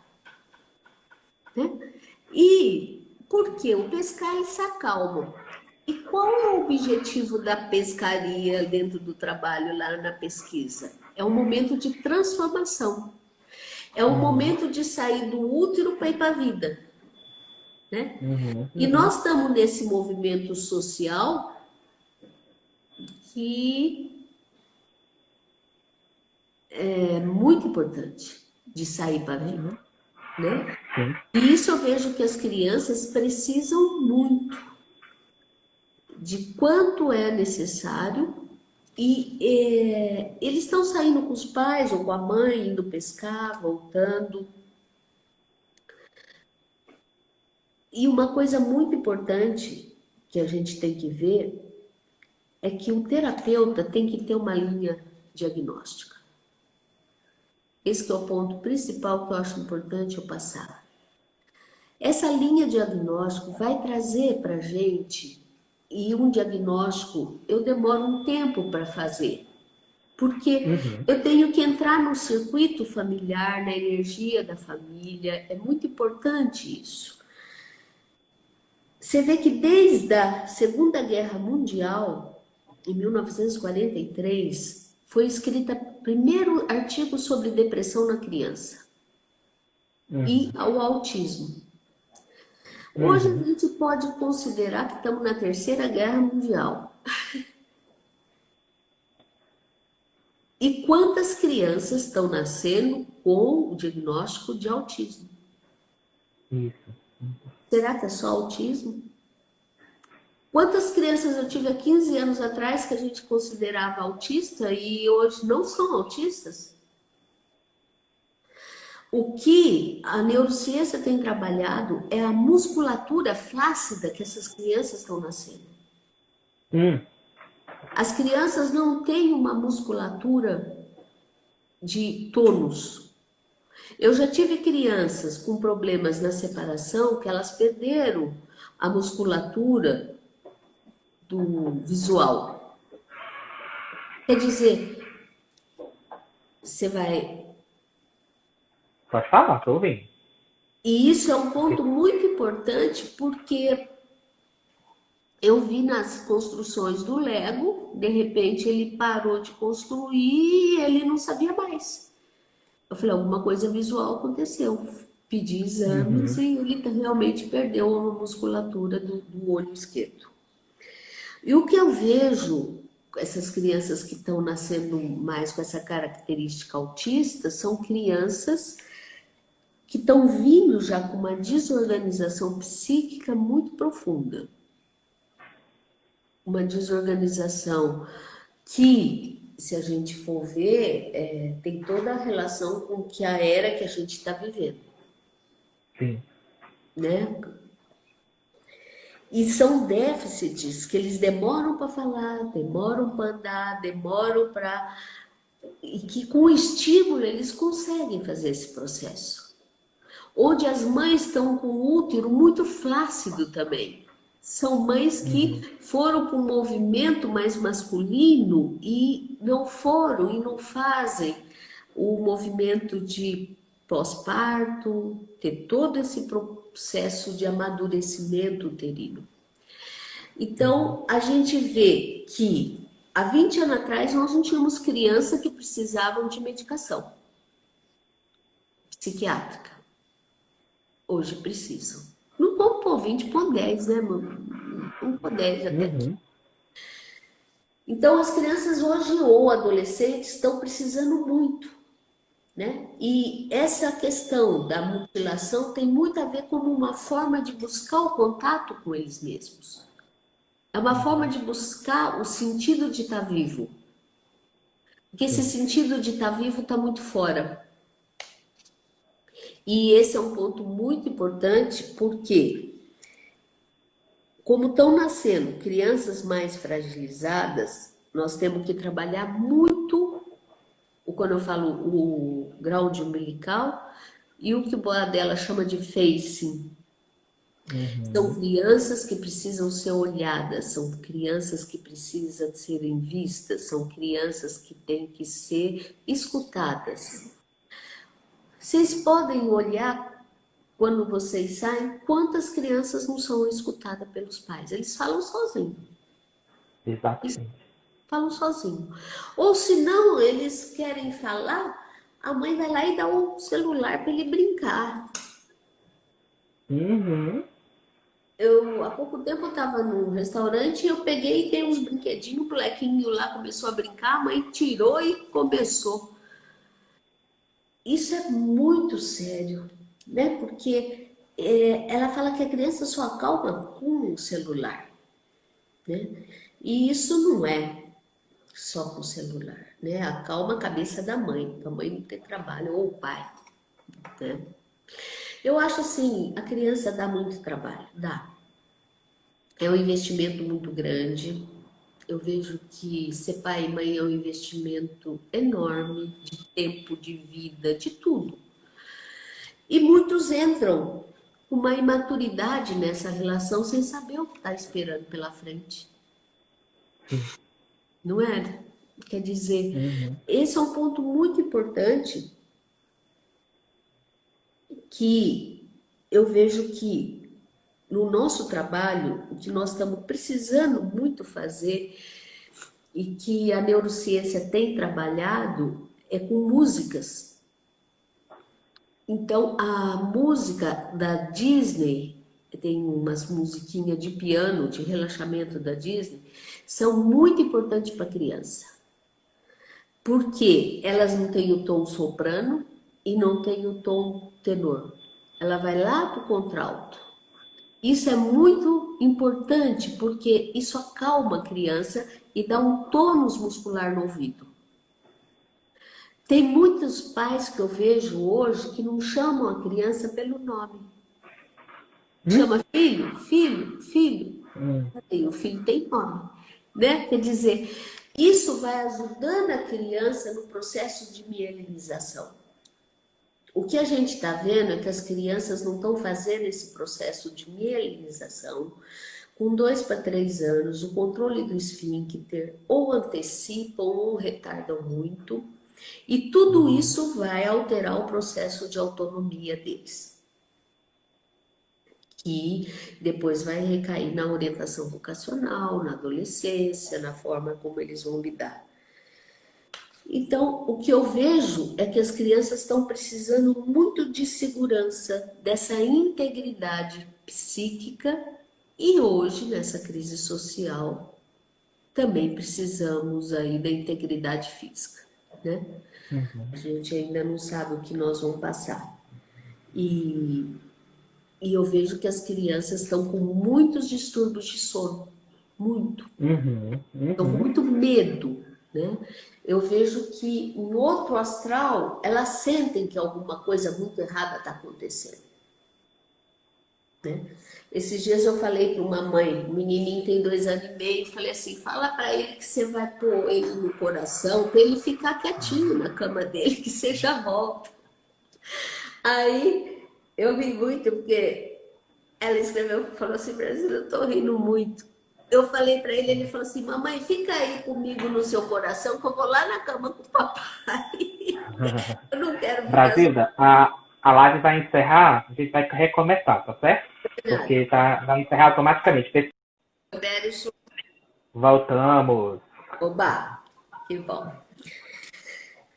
Né? E por quê? O pescar eles se acalmam. E qual é o objetivo da pescaria dentro do trabalho, lá na pesquisa? É um momento de transformação. É um momento de sair do útero para ir para a vida. Né? E nós estamos nesse movimento social que é muito importante de sair para ver, Uhum. né? Sim. E isso eu vejo que as crianças precisam muito de quanto é necessário e eles estão saindo com os pais ou com a mãe, indo pescar, voltando. E uma coisa muito importante que a gente tem que ver é que o terapeuta tem que ter uma linha diagnóstica. Esse que é o ponto principal que eu acho importante eu passar. Essa linha diagnóstico vai trazer para a gente, e um diagnóstico eu demoro um tempo para fazer, porque Uhum. eu tenho que entrar no circuito familiar, na energia da família, é muito importante isso. Você vê que desde a Segunda Guerra Mundial, em 1943, foi escrito o primeiro artigo sobre depressão na criança e Uhum. o autismo. Hoje a Uhum. gente pode considerar que estamos na Terceira Guerra Mundial. E quantas crianças estão nascendo com o diagnóstico de autismo? Isso. Será que é só autismo? Quantas crianças eu tive há 15 anos atrás que a gente considerava autista e hoje não são autistas? O que a neurociência tem trabalhado é a musculatura flácida que essas crianças estão nascendo. Hum. As crianças não têm uma musculatura de tônus. Eu já tive crianças com problemas na separação que elas perderam a musculatura do visual. Quer dizer, você vai. Pode falar, tô ouvindo. E isso é um ponto muito importante porque eu vi nas construções do Lego, de repente ele parou de construir e ele não sabia mais. Eu falei, alguma coisa visual aconteceu. Pedi exames Uhum. e ele realmente perdeu a musculatura do olho esquerdo. E o que eu vejo, essas crianças que estão nascendo mais com essa característica autista, são crianças que estão vindo já com uma desorganização psíquica muito profunda. Uma desorganização que, se a gente for ver, tem toda a relação com que a era que a gente está vivendo, Sim. né? E são déficits que eles demoram para falar, demoram para andar, demoram para... E que com estímulo eles conseguem fazer esse processo. Onde as mães estão com o útero muito flácido também. São mães que Uhum. foram para um movimento mais masculino e não foram e não fazem o movimento de pós-parto, ter todo esse processo de amadurecimento uterino. Uhum. Então, a gente vê que há 20 anos atrás nós não tínhamos criança que precisavam de medicação psiquiátrica. Hoje precisam. Não vamos pôr 20, pôr 10, né, mano? Vamos pôr 10 até. Uhum. Então, as crianças hoje ou adolescentes estão precisando muito, né? E essa questão da mutilação tem muito a ver como uma forma de buscar o contato com eles mesmos. É uma forma Uhum. de buscar o sentido de estar vivo. Porque esse Sim. sentido de estar vivo está muito fora. E esse é um ponto muito importante, porque como estão nascendo crianças mais fragilizadas, nós temos que trabalhar muito, quando eu falo o grau de umbilical, e o que a dela chama de facing. São Uhum. crianças que precisam ser olhadas, são crianças que precisam serem vistas, são crianças que têm que ser escutadas. Vocês podem olhar, quando vocês saem, quantas crianças não são escutadas pelos pais? Eles falam sozinhos. Eles Exatamente. falam sozinhos. Ou se não, eles querem falar, a mãe vai lá e dá o celular para ele brincar. Uhum. Há pouco tempo eu estava num restaurante e eu peguei e dei uns brinquedinhos, o molequinho lá começou a brincar, a mãe tirou e começou. isso é muito sério, né? Porque ela fala que a criança só acalma com o celular, né? E isso não é só com o celular, né? Acalma a cabeça da mãe, a mãe não tem trabalho, ou o pai, né? Eu acho assim, a criança dá muito trabalho, dá. É um investimento muito grande. Eu vejo que ser pai e mãe é um investimento enorme de tempo, de vida, de tudo. E muitos entram com uma imaturidade nessa relação sem saber o que está esperando pela frente. Não é? Quer dizer, Uhum. esse é um ponto muito importante que eu vejo que no nosso trabalho, o que nós estamos precisando muito fazer e que a neurociência tem trabalhado é com músicas. Então, a música da Disney, tem umas musiquinhas de piano, de relaxamento da Disney, são muito importantes para a criança. Porque elas não têm o tom soprano e não têm o tom tenor. Ela vai lá para o contralto. Isso é muito importante porque isso acalma a criança e dá um tônus muscular no ouvido. Tem muitos pais que eu vejo hoje que não chamam a criança pelo nome. Chama filho, filho, filho. E o filho tem nome, né? Quer dizer, isso vai ajudando a criança no processo de mielinização. O que a gente está vendo é que as crianças não estão fazendo esse processo de mielinização. Com 2 para 3 anos, o controle do esfíncter ou antecipam ou retardam muito, e tudo isso vai alterar o processo de autonomia deles, que depois vai recair na orientação vocacional, na adolescência, na forma como eles vão lidar. Então, o que eu vejo é que as crianças estão precisando muito de segurança, dessa integridade psíquica, e hoje, nessa crise social, também precisamos aí da integridade física, né? A gente ainda não sabe o que nós vamos passar. E eu vejo que as crianças estão com muitos distúrbios de sono, muito. Estão com muito medo, né? Eu vejo que em outro astral, elas sentem que alguma coisa muito errada está acontecendo, né? Esses dias eu falei para uma mãe, o menininho tem 2 anos e meio, falei assim, fala para ele que você vai pôr ele no coração, para ele ficar quietinho na cama dele, que você já volta. Aí eu vi muito, porque ela escreveu, falou assim, Brasil, eu tô rindo muito. Eu falei para ele, ele falou assim, mamãe, fica aí comigo no seu coração, que eu vou lá na cama com o papai. Eu não quero ficar Brasilda, a live vai encerrar, a gente vai recomeçar, tá certo? sozinha. Porque vai encerrar automaticamente. Espere isso. Voltamos. Oba, que bom.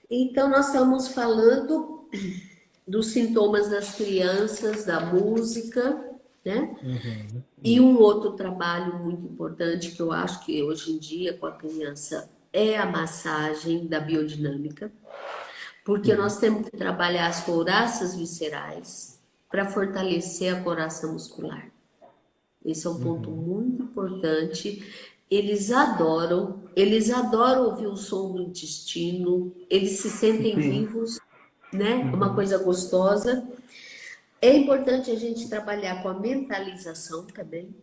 Então, nós estamos falando dos sintomas das crianças, da música, né? E um outro trabalho muito importante que eu acho que hoje em dia com a criança é a massagem da biodinâmica, porque nós temos que trabalhar as couraças viscerais para fortalecer a couraça muscular. Esse é um ponto muito importante. Eles adoram ouvir o som do intestino, eles se sentem Sim. vivos, né? Uma coisa gostosa. É importante a gente trabalhar com a mentalização também.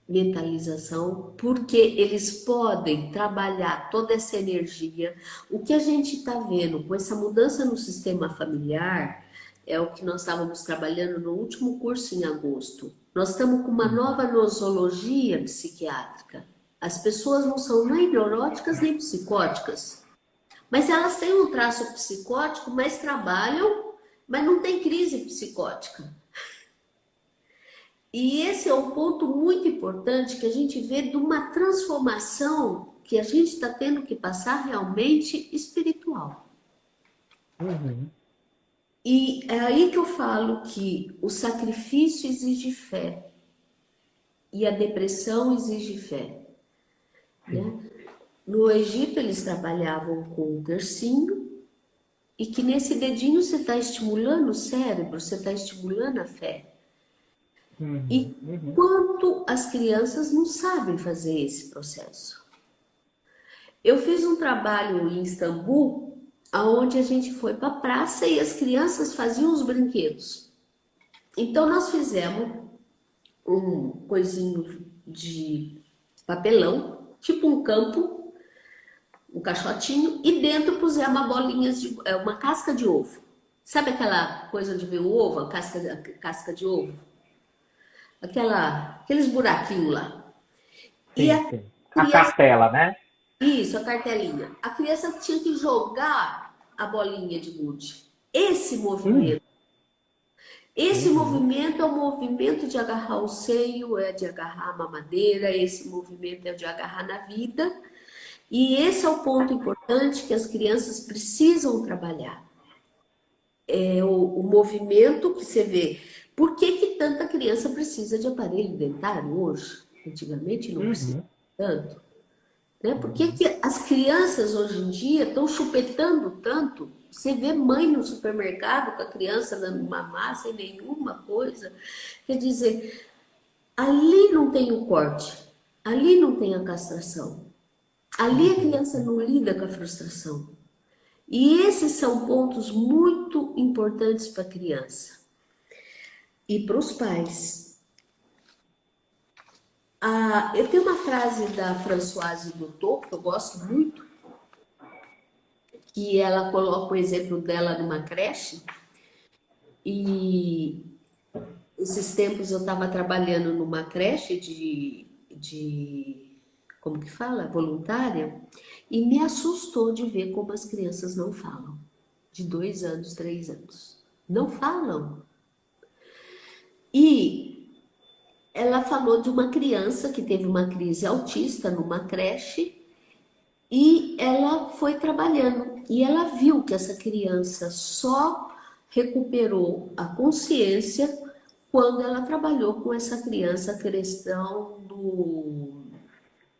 Mentalização, porque eles podem trabalhar toda essa energia. O que a gente está vendo com essa mudança no sistema familiar é o que nós estávamos trabalhando no último curso em agosto. Nós estamos com uma nova nosologia psiquiátrica. As pessoas não são nem neuróticas nem psicóticas, mas elas têm um traço psicótico, mas trabalham, mas não tem crise psicótica. E esse é um ponto muito importante que a gente vê de uma transformação que a gente está tendo que passar realmente espiritual. E é aí que eu falo que o sacrifício exige fé e a depressão exige fé, né? No Egito eles trabalhavam com o tercinho e que nesse dedinho você está estimulando o cérebro, você está estimulando a fé. E quanto as crianças não sabem fazer esse processo. Eu fiz um trabalho em Istambul, onde a gente foi para a praça e as crianças faziam os brinquedos. Então nós fizemos um coisinho de papelão, tipo um campo, um caixotinho, e dentro pusemos uma casca de ovo. Sabe aquela coisa de ver o ovo, a casca de ovo? Aqueles buraquinhos lá. E Sim, sim. A cartela, né? Isso, a cartelinha. A criança tinha que jogar a bolinha de gude. Esse movimento é o movimento de agarrar o seio, é de agarrar a mamadeira, esse movimento é de agarrar na vida. E esse é o ponto importante que as crianças precisam trabalhar. É o movimento que você vê. Por que tanta criança precisa de aparelho dentário hoje? Antigamente não precisava tanto. Né? Por que as crianças hoje em dia estão chupetando tanto? Você vê mãe no supermercado com a criança dando mamar sem nenhuma coisa. Quer dizer, ali não tem o corte, ali não tem a castração. Ali a criança não lida com a frustração. E esses são pontos muito importantes para a criança e para os pais. Eu tenho uma frase da Françoise Doutor, que eu gosto muito, que ela coloca o exemplo dela numa creche. E esses tempos eu estava trabalhando numa creche como que fala? Voluntária. E me assustou de ver como as crianças não falam. De 2 anos, 3 anos. Não falam. E ela falou de uma criança que teve uma crise autista numa creche e ela foi trabalhando. E ela viu que essa criança só recuperou a consciência quando ela trabalhou com essa criança a questão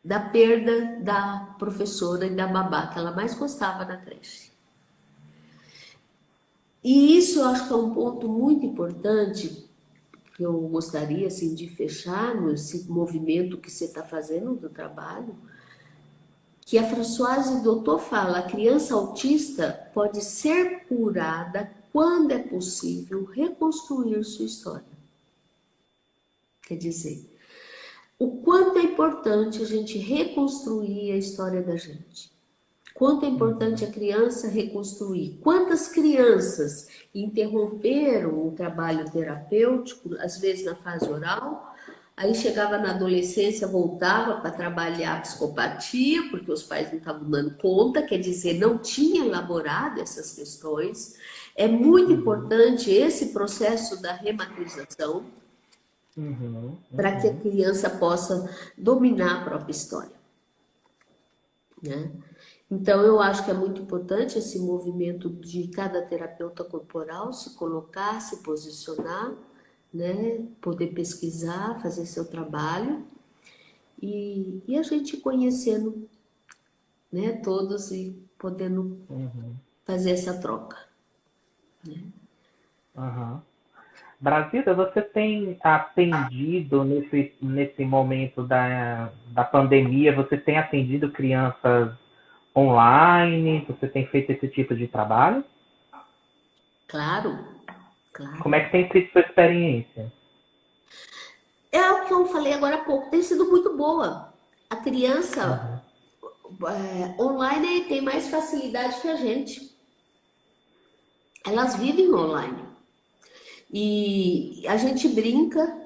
da perda da professora e da babá que ela mais gostava na creche. E isso eu acho que é um ponto muito importante que eu gostaria assim, de fechar nesse movimento que você está fazendo do trabalho, que a Françoise Doutor fala, a criança autista pode ser curada quando é possível reconstruir sua história. Quer dizer, o quanto é importante a gente reconstruir a história da gente. Quanto é importante a criança reconstruir. Quantas crianças interromperam o trabalho terapêutico, às vezes na fase oral, aí chegava na adolescência, voltava para trabalhar a psicopatia, porque os pais não estavam dando conta, quer dizer, não tinha elaborado essas questões. É muito importante esse processo da rematrização, para que a criança possa dominar a própria história. Né? Então, eu acho que é muito importante esse movimento de cada terapeuta corporal se colocar, se posicionar, né? Poder pesquisar, fazer seu trabalho e a gente conhecendo, né? Todos e podendo fazer essa troca. Né? Brasilda, você tem atendido nesse momento da pandemia, você tem atendido crianças online? Você tem feito esse tipo de trabalho? Claro, claro. Como é que tem sido sua experiência? É o que eu falei agora há pouco, tem sido muito boa. A criança online tem mais facilidade que a gente. Elas vivem online. E a gente brinca,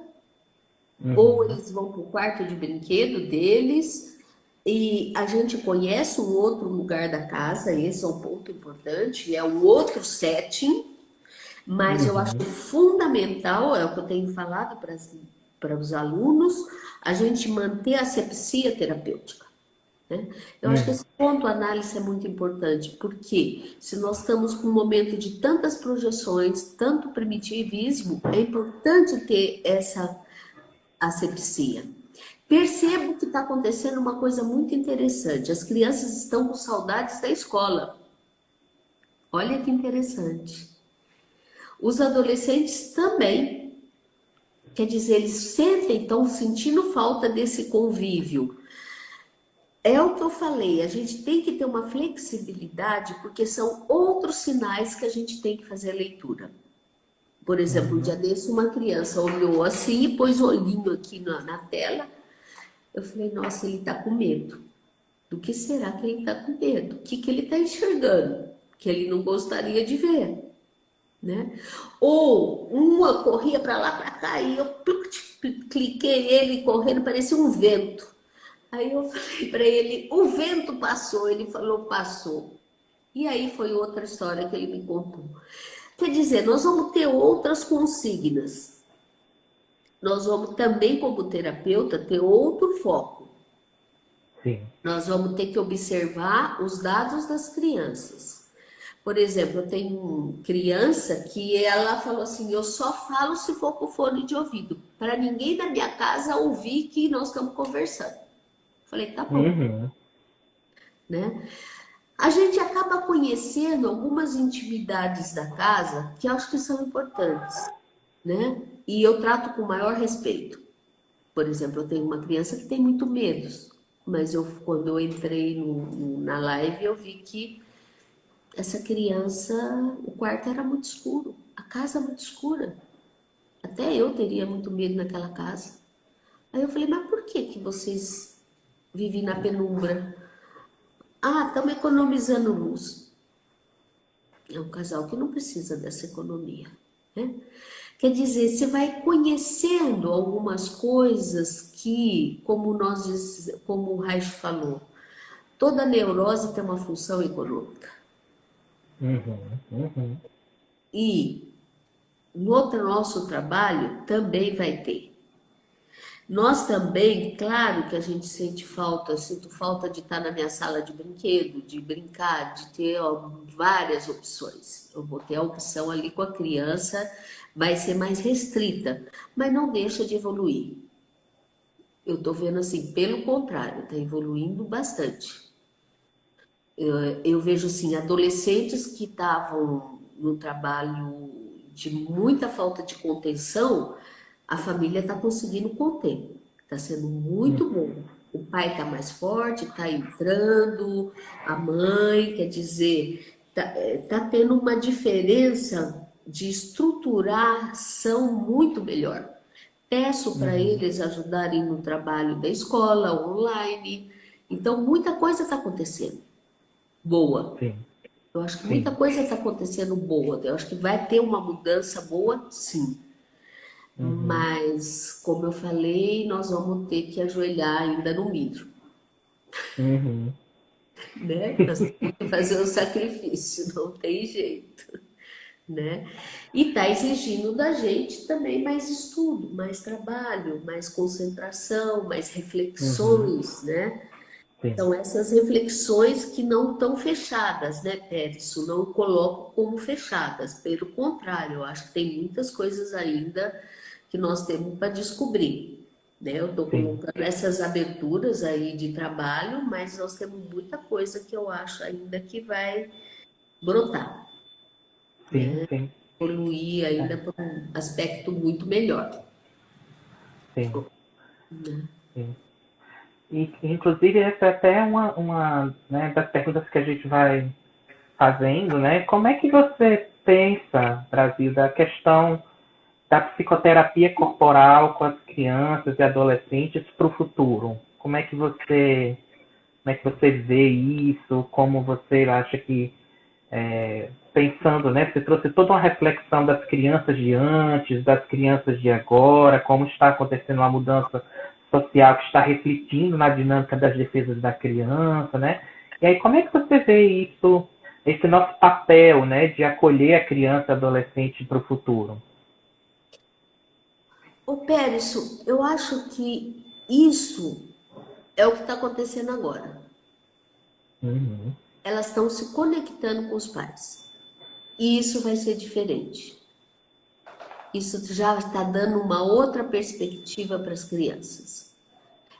ou eles vão para o quarto de brinquedo deles, e a gente conhece um outro lugar da casa, esse é um ponto importante, é um outro setting, mas eu acho fundamental, é o que eu tenho falado para os alunos, a gente manter a asepsia terapêutica. Né? Eu acho que esse ponto análise é muito importante, porque se nós estamos com um momento de tantas projeções, tanto primitivismo, é importante ter essa asepsia. Percebo que está acontecendo uma coisa muito interessante. As crianças estão com saudades da escola. Olha que interessante. Os adolescentes também. Quer dizer, eles sentem, estão sentindo falta desse convívio. É o que eu falei, a gente tem que ter uma flexibilidade, porque são outros sinais que a gente tem que fazer a leitura. Por exemplo, um dia Uhum. desse, uma criança olhou assim e pôs o olhinho aqui na tela. Eu falei, nossa, ele está com medo. Do que será que ele está com medo? O que, que ele está enxergando? Que ele não gostaria de ver, né? Ou uma corria para lá, para cá, e eu cliquei ele correndo, parecia um vento. Aí eu falei para ele, o vento passou. Ele falou, passou. E aí foi outra história que ele me contou. Quer dizer, nós vamos ter outras consignas. Nós vamos também, como terapeuta, ter outro foco. Sim. Nós vamos ter que observar os dados das crianças. Por exemplo, eu tenho criança que ela falou assim, eu só falo se for com fone de ouvido, para ninguém da minha casa ouvir que nós estamos conversando. Falei, tá bom, Uhum. né? A gente acaba conhecendo algumas intimidades da casa que eu acho que são importantes, né? E eu trato com o maior respeito. Por exemplo, eu tenho uma criança que tem muito medo, mas quando eu entrei na live, eu vi que essa criança, o quarto era muito escuro, a casa muito escura. Até eu teria muito medo naquela casa. Aí eu falei, mas por que que vocês vivem na penumbra? Ah, estamos economizando luz. É um casal que não precisa dessa economia, né? Quer dizer, você vai conhecendo algumas coisas que, como o Reich falou, toda neurose tem uma função econômica. Uhum. Uhum. E no outro nosso trabalho também vai ter. Nós também, claro que a gente sente falta, eu sinto falta de estar na minha sala de brinquedo, de brincar, de ter várias opções. Eu vou ter a opção ali com a criança, vai ser mais restrita, mas não deixa de evoluir. Eu estou vendo assim, pelo contrário, está evoluindo bastante. Eu vejo assim, adolescentes que estavam no trabalho de muita falta de contenção, a família está conseguindo conter. Está sendo muito bom. O pai está mais forte, está entrando, a mãe, quer dizer, tá tendo uma diferença de estruturação muito melhor. Peço para Uhum. eles ajudarem no trabalho da escola, online. Então, muita coisa está acontecendo boa. Sim. Eu acho que muita Sim. coisa está acontecendo boa. Eu acho que vai ter uma mudança boa, sim. Uhum. Mas, como eu falei, nós vamos ter que ajoelhar ainda no milho, Uhum. né? Nós temos que fazer o sacrifício, não tem jeito, né? E está exigindo da gente também mais estudo, mais trabalho, mais concentração, mais Uhum. reflexões, né? Sim. São essas reflexões que não estão fechadas, né, Pérez? Não coloco como fechadas. Pelo contrário, eu acho que tem muitas coisas ainda que nós temos para descobrir. Né? Eu estou Sim. colocando essas aberturas aí de trabalho, mas nós temos muita coisa que eu acho ainda que vai brotar, Sim. Sim. evoluir ainda É. para um aspecto muito melhor. Sim. Sim. E, inclusive, essa é até uma, né, das perguntas que a gente vai fazendo, né? Como é que você pensa, Brasil, da questão da psicoterapia corporal com as crianças e adolescentes para o futuro? Como é que você vê isso? Como você acha que, pensando, né? Você trouxe toda uma reflexão das crianças de antes, das crianças de agora, como está acontecendo uma mudança social que está refletindo na dinâmica das defesas da criança, né? E aí, como é que você vê isso, esse nosso papel, né, de acolher a criança e adolescente para o futuro? Ô, Pérez, eu acho que isso é o que está acontecendo agora. Uhum. Elas estão se conectando com os pais. E isso vai ser diferente. Isso já está dando uma outra perspectiva para as crianças.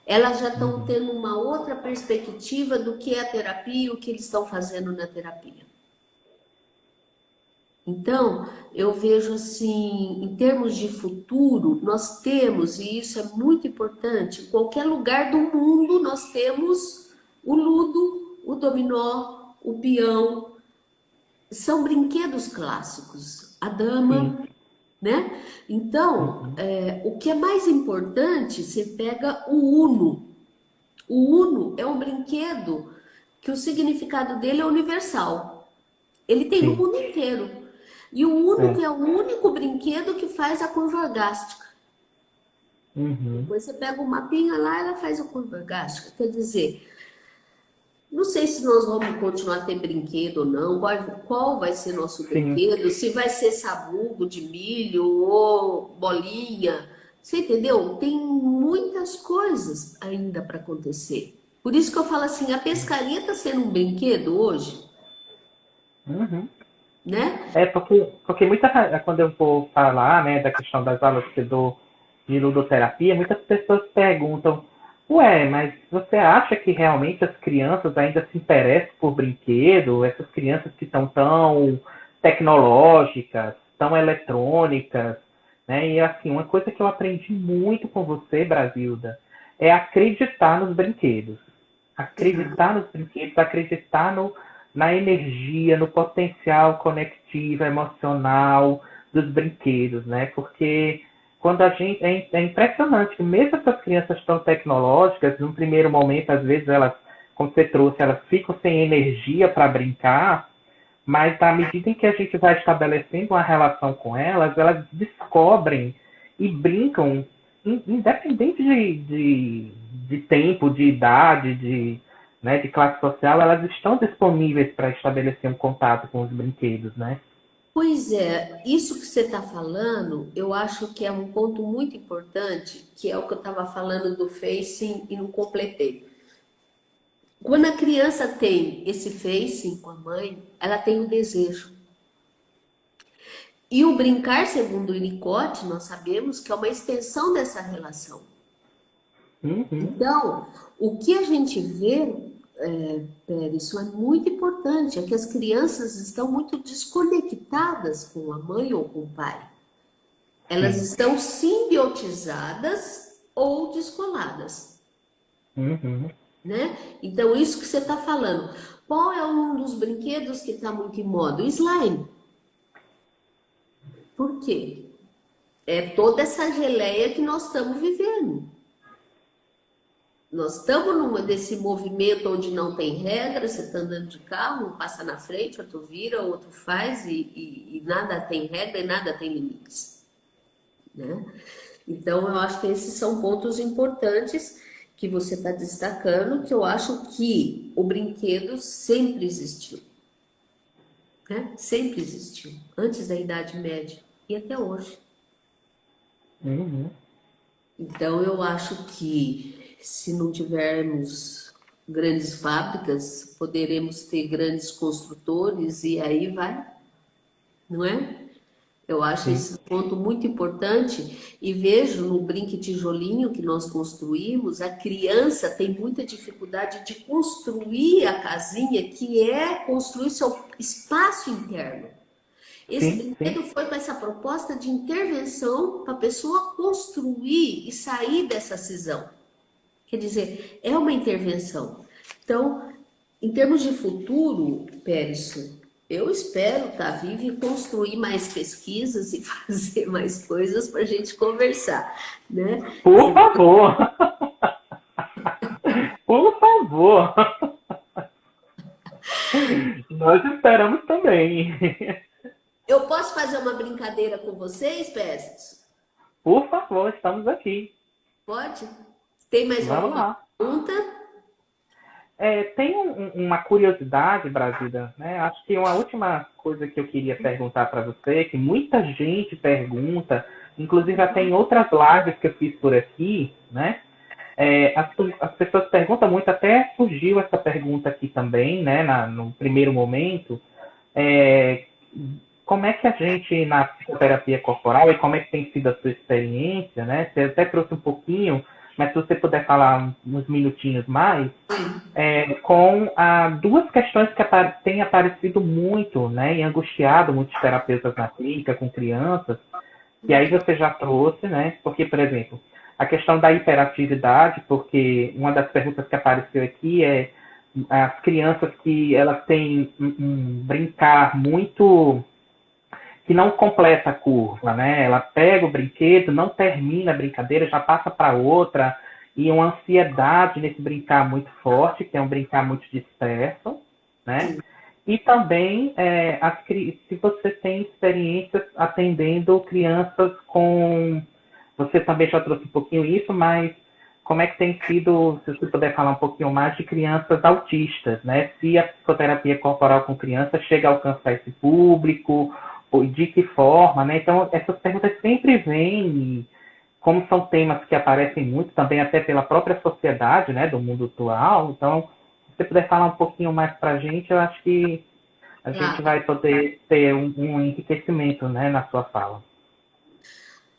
Elas já estão Uhum. tendo uma outra perspectiva do que é a terapia e o que eles estão fazendo na terapia. Então, eu vejo assim, em termos de futuro, nós temos, e isso é muito importante, em qualquer lugar do mundo nós temos o ludo, o dominó, o peão, são brinquedos clássicos, a Sim. dama, né? Então, Uhum. o que é mais importante, você pega o Uno. O Uno é um brinquedo que o significado dele é universal. Ele tem no Sim. mundo inteiro. E o Uno que É. é o único brinquedo que faz a curva gástrica. Uhum. Depois você pega o mapinha lá, ela faz a curva gástrica. Quer dizer, não sei se nós vamos continuar a ter brinquedo ou não, qual vai ser nosso Sim. brinquedo, se vai ser sabugo de milho ou bolinha. Você entendeu? Tem muitas coisas ainda para acontecer. Por isso que eu falo assim, a pescaria está sendo um brinquedo hoje, Uhum. né? É porque quando eu vou falar, né, da questão das aulas que eu dou de ludoterapia, muitas pessoas perguntam, ué, mas você acha que realmente as crianças ainda se interessam por brinquedo? Essas crianças que são tão tecnológicas, tão eletrônicas, né? E assim, uma coisa que eu aprendi muito com você, Brasilda, é acreditar nos brinquedos. Acreditar nos brinquedos, acreditar na energia, no potencial conectivo, emocional dos brinquedos, né? Porque quando a gente é impressionante que mesmo essas crianças tão tecnológicas, num primeiro momento, às vezes elas, como você trouxe, elas ficam sem energia para brincar, mas à medida em que a gente vai estabelecendo uma relação com elas, elas descobrem e brincam, independente de tempo, de idade, né, de classe social, elas estão disponíveis para estabelecer um contato com os brinquedos, né? Pois é, isso que você está falando, eu acho que é um ponto muito importante, que é o que eu estava falando do facing e não completei. Quando a criança tem esse facing com a mãe, ela tem o desejo. E o brincar, segundo o Winnicott, nós sabemos que é uma extensão dessa relação. Uhum, Então, o que a gente vê, Pérez, isso é muito importante, é que as crianças estão muito desconectadas com a mãe ou com o pai. Elas sim. estão simbiotizadas ou descoladas, Uhum, né? Então, isso que você está falando. Qual é um dos brinquedos que está muito em moda? O slime. Por quê? É toda essa geleia que nós estamos vivendo. Nós estamos desse movimento onde não tem regra, você está andando de carro, um passa na frente, outro vira, outro faz, e nada tem regra e nada tem limites, né? Então, eu acho que esses são pontos importantes que você está destacando, que eu acho que o brinquedo sempre existiu, né? Sempre existiu, antes da Idade Média e até hoje. uhum. Então, eu acho que se não tivermos grandes fábricas, poderemos ter grandes construtores e aí vai, não é? Eu acho Sim, esse ponto muito importante e vejo no brinque tijolinho que nós construímos, a criança tem muita dificuldade de construir a casinha, que é construir seu espaço interno. Esse sim, sim. brinquedo foi com essa proposta de intervenção para a pessoa construir e sair dessa cisão. Quer dizer, é uma intervenção. Então, em termos de futuro, Pérez, eu espero estar vivo e construir mais pesquisas e fazer mais coisas para a gente conversar, né? Por favor! Por favor! Nós esperamos também. Eu posso fazer uma brincadeira com vocês, Pérez? Por favor, estamos aqui. Pode? Tem mais Vamos alguma lá. pergunta? Tem uma curiosidade, Brasília, né? Acho que uma última coisa que eu queria perguntar para você, que muita gente pergunta, inclusive até em outras lives que eu fiz por aqui, né? As pessoas perguntam muito, até surgiu essa pergunta aqui também, né? No primeiro momento, é, como é que a gente, na psicoterapia corporal, e como é que tem sido a sua experiência, né? Você até trouxe um pouquinho mas se você puder falar uns minutinhos mais, Sim. com duas questões que têm aparecido muito, né, e angustiado muitos terapeutas na clínica com crianças, e aí você já trouxe, né, porque, por exemplo, a questão da hiperatividade, porque uma das perguntas que apareceu aqui é as crianças que elas têm um brincar muito que não completa a curva, né? Ela pega o brinquedo, não termina a brincadeira, já passa para outra, e uma ansiedade nesse brincar muito forte, que é um brincar muito disperso, né? E também, se você tem experiências atendendo crianças com... Você também já trouxe um pouquinho isso, mas como é que tem sido, se você puder falar um pouquinho mais, de crianças autistas, né? Se a psicoterapia corporal com crianças chega a alcançar esse público, ou de que forma, né? Então, essas perguntas sempre vêm, como são temas que aparecem muito também até pela própria sociedade, né, do mundo atual. Então, se você puder falar um pouquinho mais para a gente, eu acho que a gente vai poder ter um enriquecimento, né, na sua fala.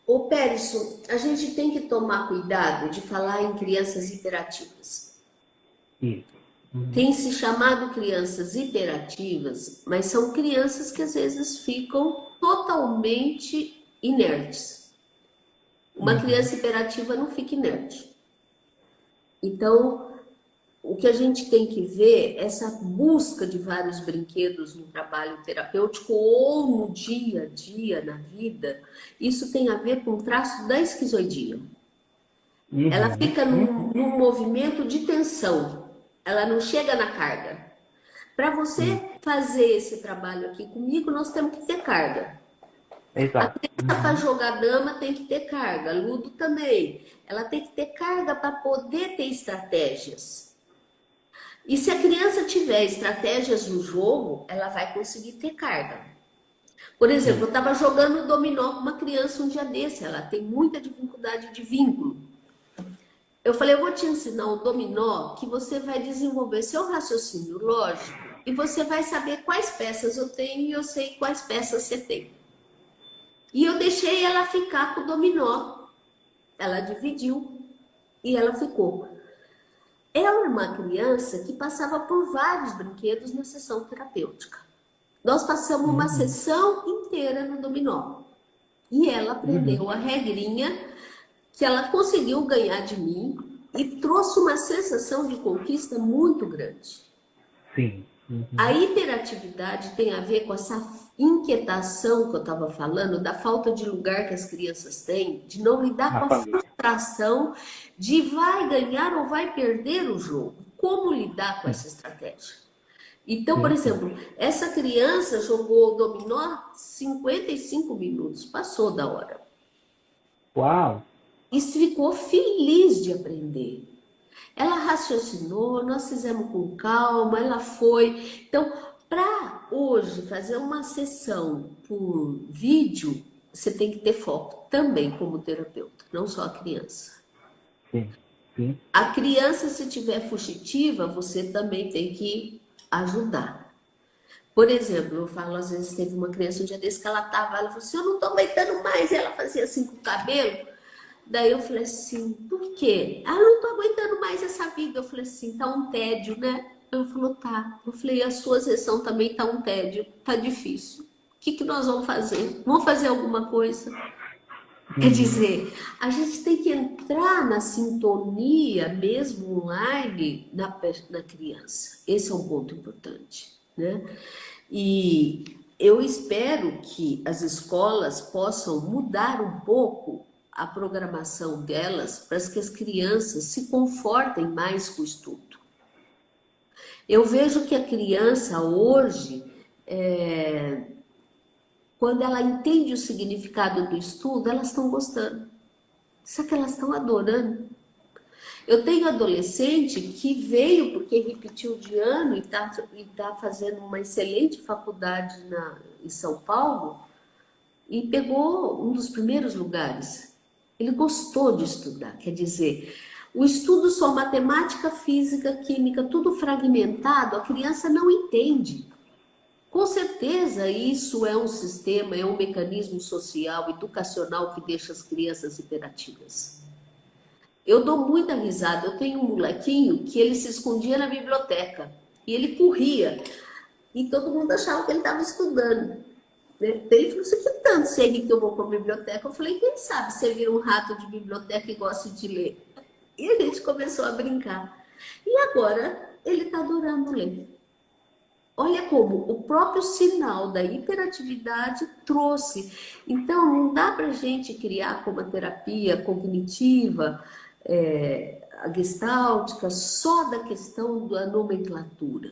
Ô, Pérez, a gente tem que tomar cuidado de falar em crianças hiperativas. Isso. Tem se chamado crianças hiperativas, mas são crianças que às vezes ficam totalmente inertes. Uma criança hiperativa não fica inerte. Então, o que a gente tem que ver, essa busca de vários brinquedos no trabalho terapêutico ou no dia a dia, na vida, isso tem a ver com o traço da esquizoidia. Ela fica num movimento de tensão, ela não chega na carga. Para você fazer esse trabalho aqui comigo, nós temos que ter carga. Exato. A criança para jogar dama tem que ter carga, ludo também. Ela tem que ter carga para poder ter estratégias. E se a criança tiver estratégias no jogo, ela vai conseguir ter carga. Por exemplo, eu estava jogando dominó com uma criança um dia desse, ela tem muita dificuldade de vínculo. Eu falei, eu vou te ensinar o dominó que você vai desenvolver seu raciocínio lógico e você vai saber quais peças eu tenho e eu sei quais peças você tem. E eu deixei ela ficar com o dominó. Ela dividiu e ela ficou. Ela é uma criança que passava por vários brinquedos na sessão terapêutica. Nós passamos uma sessão inteira no dominó. E ela aprendeu a regrinha que ela conseguiu ganhar de mim e trouxe uma sensação de conquista muito grande. Sim. A hiperatividade tem a ver com essa inquietação que eu estava falando, da falta de lugar que as crianças têm, de não lidar com a frustração de vai ganhar ou vai perder o jogo. Como lidar com essa estratégia? Então, por exemplo, essa criança jogou o dominó 55 minutos, passou da hora. Uau! E ficou feliz de aprender. Ela raciocinou, nós fizemos com calma, ela foi. Então, para hoje fazer uma sessão por vídeo, você tem que ter foco também como terapeuta, não só a criança. Sim. Sim. A criança, se tiver fugitiva, você também tem que ajudar. Por exemplo, eu falo, às vezes teve uma criança um dia desse que ela falou assim, eu não tô aguentando mais, e ela fazia assim com o cabelo. Daí eu falei assim, por quê? Ah, não tô aguentando mais essa vida. Eu falei assim, tá um tédio, né? Ela falou, tá. Eu falei, a sua sessão também tá um tédio, tá difícil. O que nós vamos fazer? Vamos fazer alguma coisa? Quer dizer, a gente tem que entrar na sintonia, mesmo online, na criança. Esse é um ponto importante, né? E eu espero que as escolas possam mudar um pouco a programação delas para que as crianças se confortem mais com o estudo. Eu vejo que a criança hoje, quando ela entende o significado do estudo, elas estão gostando. Só que elas estão adorando. Eu tenho adolescente que veio porque repetiu de ano e tá fazendo uma excelente faculdade em São Paulo e pegou um dos primeiros lugares. Ele gostou de estudar, quer dizer, o estudo só matemática, física, química, tudo fragmentado, a criança não entende. Com certeza isso é um sistema, é um mecanismo social, educacional que deixa as crianças hiperativas. Eu dou muita risada. Eu tenho um molequinho que ele se escondia na biblioteca e ele corria. E todo mundo achava que ele estava estudando. Né? Daí ele falou assim, que tanto segue que eu vou para a biblioteca? Eu falei, quem sabe você vira um rato de biblioteca e gosta de ler? E a gente começou a brincar. E agora ele está adorando ler. Olha como o próprio sinal da hiperatividade trouxe. Então, não dá para a gente criar como a terapia cognitiva, a gestáltica, só da questão da nomenclatura.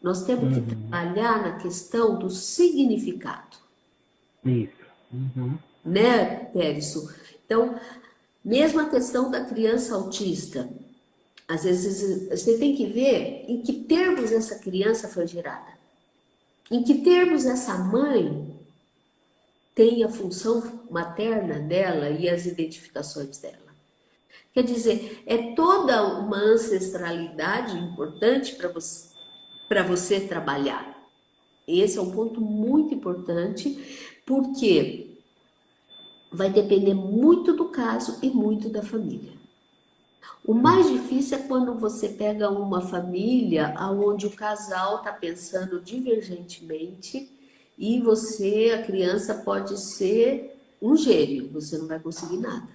Nós temos que trabalhar na questão do significado. Isso. Né, Pérez? Então, mesmo a questão da criança autista, às vezes você tem que ver em que termos essa criança foi gerada. Em que termos essa mãe tem a função materna dela e as identificações dela. Quer dizer, é toda uma ancestralidade importante para você trabalhar. Esse é um ponto muito importante, porque vai depender muito do caso e muito da família. O mais difícil é quando você pega uma família onde o casal está pensando divergentemente e você, a criança, pode ser um gênio, você não vai conseguir nada.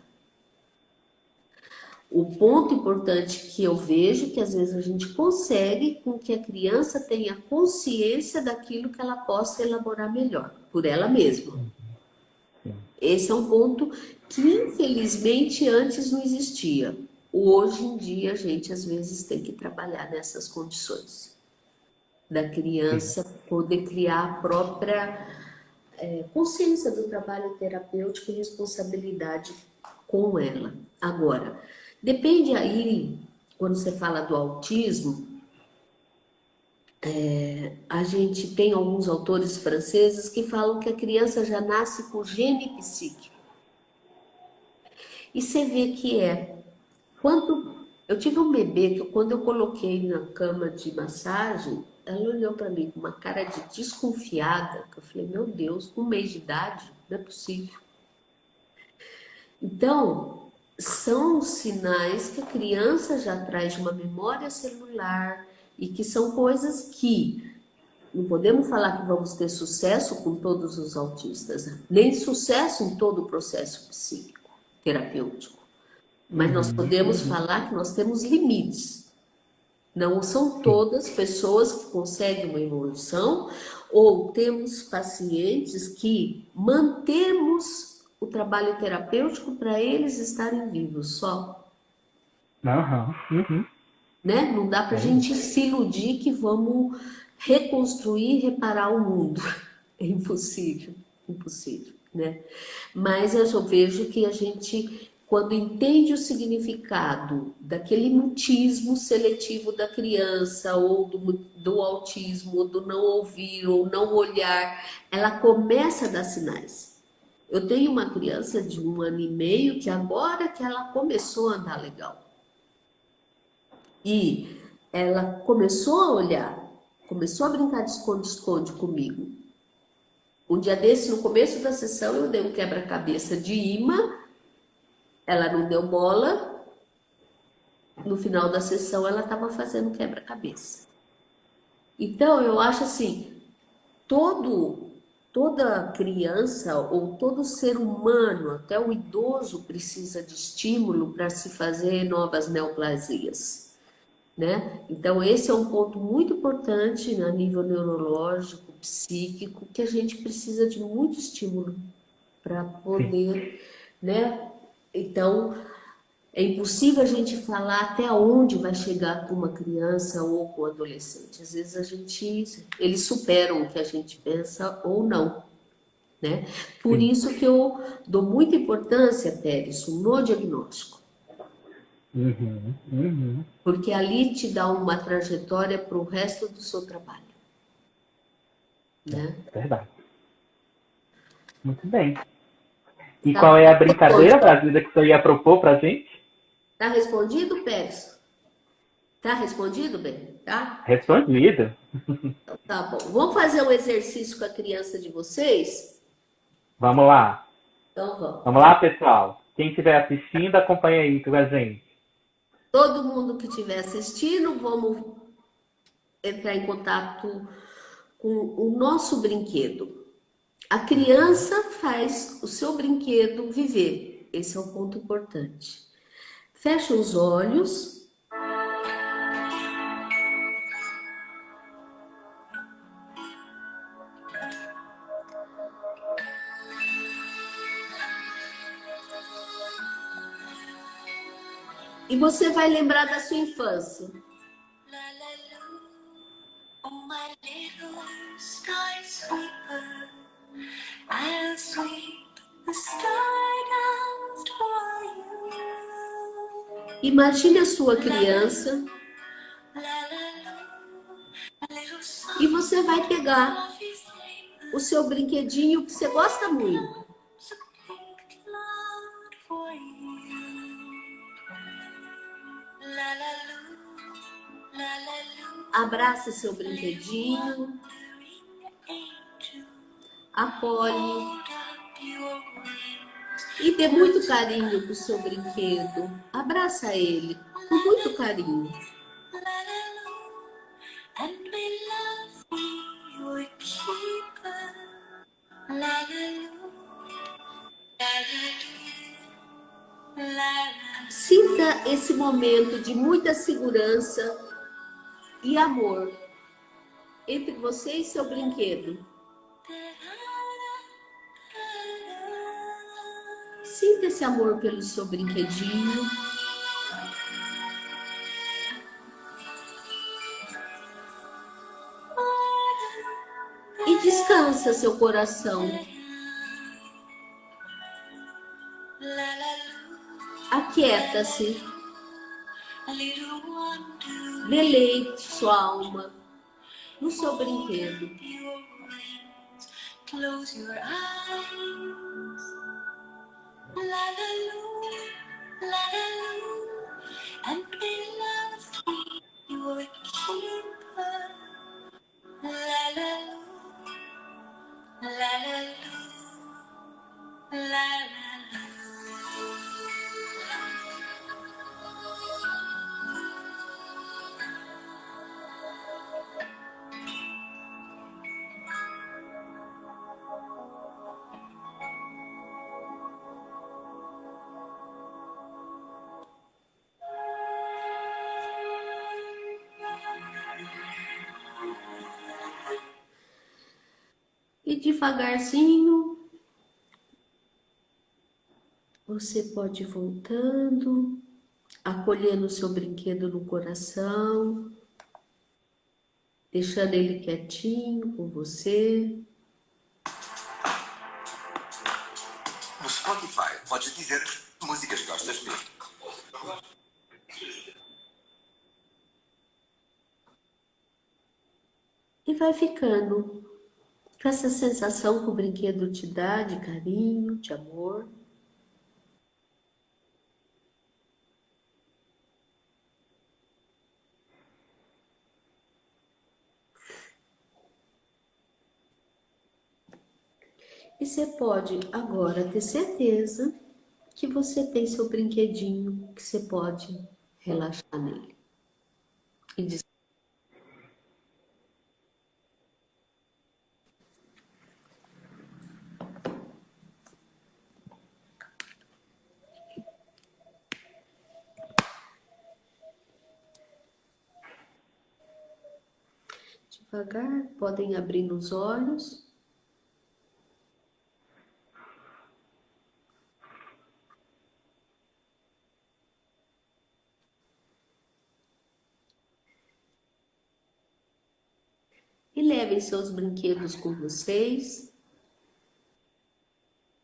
O ponto importante que eu vejo que às vezes a gente consegue com que a criança tenha consciência daquilo que ela possa elaborar melhor, por ela mesma. Esse é um ponto que infelizmente antes não existia. Hoje em dia a gente às vezes tem que trabalhar nessas condições da criança poder criar a própria consciência do trabalho terapêutico e responsabilidade com ela. Agora, depende aí, quando você fala do autismo, a gente tem alguns autores franceses que falam que a criança já nasce com gene psíquico. E você vê que quando eu tive um bebê que quando eu coloquei na cama de massagem, ela olhou para mim com uma cara de desconfiada, que eu falei, meu Deus, com 1 mês de idade, não é possível. Então, são sinais que a criança já traz uma memória celular e que são coisas que não podemos falar que vamos ter sucesso com todos os autistas, nem sucesso em todo o processo psíquico, terapêutico. Mas nós podemos falar que nós temos limites. Não são todas pessoas que conseguem uma evolução, ou temos pacientes que mantemos o trabalho terapêutico para eles estarem vivos só. Né? Não dá para a gente se iludir que vamos reconstruir, reparar o mundo. É impossível, impossível, né? Mas eu vejo que a gente, quando entende o significado daquele mutismo seletivo da criança, ou do autismo, ou do não ouvir, ou não olhar, ela começa a dar sinais. Eu tenho uma criança de 1 ano e meio que agora que ela começou a andar legal. E ela começou a olhar, começou a brincar de esconde-esconde comigo. Um dia desse, no começo da sessão, eu dei um quebra-cabeça de imã, ela não deu bola, no final da sessão ela estava fazendo quebra-cabeça. Então, eu acho assim, toda criança ou todo ser humano, até o idoso, precisa de estímulo para se fazer novas neoplasias. Né? Então, esse é um ponto muito importante a nível neurológico, psíquico, que a gente precisa de muito estímulo para poder, né? Então, é impossível a gente falar até onde vai chegar com uma criança ou com um adolescente. Às vezes eles superam o que a gente pensa ou não, né? Por isso que eu dou muita importância, Pérez, no diagnóstico. Porque ali te dá uma trajetória para o resto do seu trabalho. Né? Verdade. Muito bem. E qual é a brincadeira, Brasília, que você ia propor para a gente? Tá respondido, Pérez? Tá respondido, bem? Tá? Respondido. Então, tá bom. Vamos fazer um exercício com a criança de vocês? Vamos lá. Então vamos. Vamos lá, pessoal. Quem estiver assistindo, acompanha aí com a gente. Todo mundo que estiver assistindo, vamos entrar em contato com o nosso brinquedo. A criança faz o seu brinquedo viver. Esse é um ponto importante. Fecha os olhos. E você vai lembrar da sua infância. Oh, my little sky sweeper, I'll sweep the stardust for you. Imagine a sua criança e você vai pegar o seu brinquedinho que você gosta muito. Abraça seu brinquedinho, acolhe e dê muito carinho pro seu brinquedo. Abraça ele com muito carinho. Sinta esse momento de muita segurança e amor entre você e seu brinquedo. Sinta esse amor pelo seu brinquedinho. E descansa seu coração. Aquieta-se. Deleite sua alma no seu brinquedo. Close your eyes. And be loved, be your keeper. E devagarzinho, você pode ir voltando, acolhendo o seu brinquedo no coração, deixando ele quietinho com você. No Spotify, podes dizer que músicas gostas mesmo. E vai ficando com essa sensação que o brinquedo te dá de carinho, de amor. E você pode agora ter certeza que você tem seu brinquedinho, que você pode relaxar nele. E devagar, podem abrir os olhos. E levem seus brinquedos com vocês.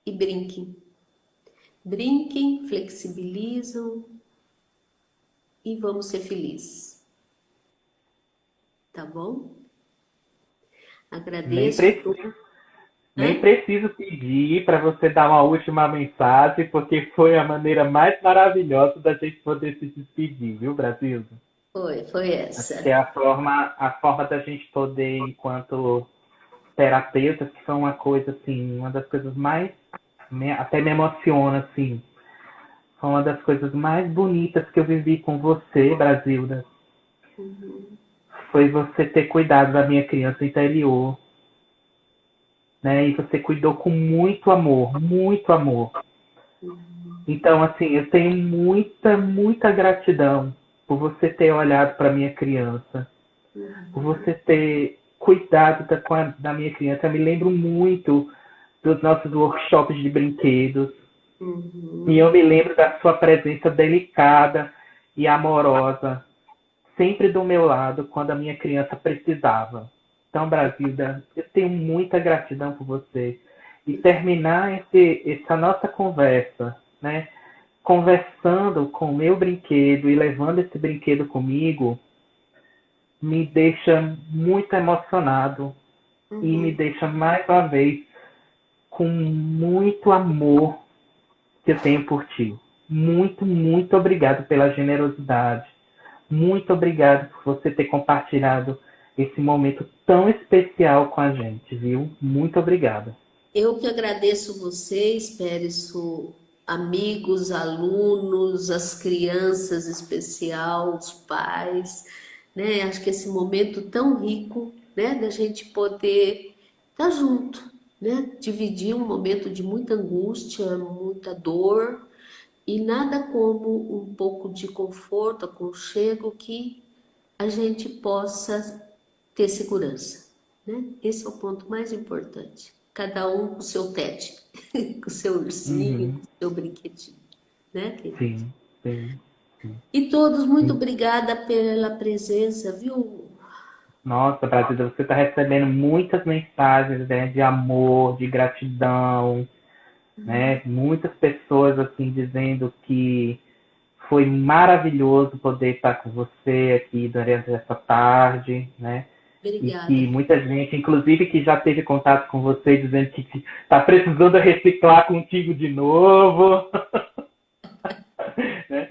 E brinquem. Brinquem, flexibilizam. E vamos ser felizes. Tá bom? Agradeço. Nem preciso pedir para você dar uma última mensagem, porque foi a maneira mais maravilhosa da gente poder se despedir, viu, Brasil? Foi essa. Que é a forma da gente poder, enquanto terapeutas, que são uma coisa assim, uma das coisas mais, até me emociona assim, Foi uma das coisas mais bonitas que eu vivi com você, Brasilda. Foi você ter cuidado da minha criança interior, né? E você cuidou com muito amor, muito amor. Então, assim, eu tenho muita, muita gratidão por você ter olhado para minha criança, por você ter cuidado da minha criança. Eu me lembro muito dos nossos workshops de brinquedos. E eu me lembro da sua presença delicada e amorosa, sempre do meu lado quando a minha criança precisava. Então, Brasilda, eu tenho muita gratidão por você. E terminar essa nossa conversa, né? Conversando com o meu brinquedo e levando esse brinquedo comigo, me deixa muito emocionado e me deixa mais uma vez com muito amor que eu tenho por ti. Muito, muito obrigado pela generosidade. Muito obrigado por você ter compartilhado esse momento tão especial com a gente, viu? Muito obrigado. Eu que agradeço vocês, Périsso, amigos, alunos, as crianças especial, os pais, né? Acho que esse momento tão rico, né, da gente poder estar junto, né? Dividir um momento de muita angústia, muita dor, e nada como um pouco de conforto, aconchego, que a gente possa ter segurança, né? Esse é o ponto mais importante. Cada um com o seu TED, com o seu ursinho, com o seu brinquedinho, né, querido? Sim, sim. E todos, muito obrigada pela presença, viu? Nossa, Brasilda, você está recebendo muitas mensagens, né, de amor, de gratidão, né? Muitas pessoas assim dizendo que foi maravilhoso poder estar com você aqui durante essa tarde, né? E Obrigada. que muita gente, inclusive que já teve contato com você, dizendo que está precisando reciclar contigo de novo. Né?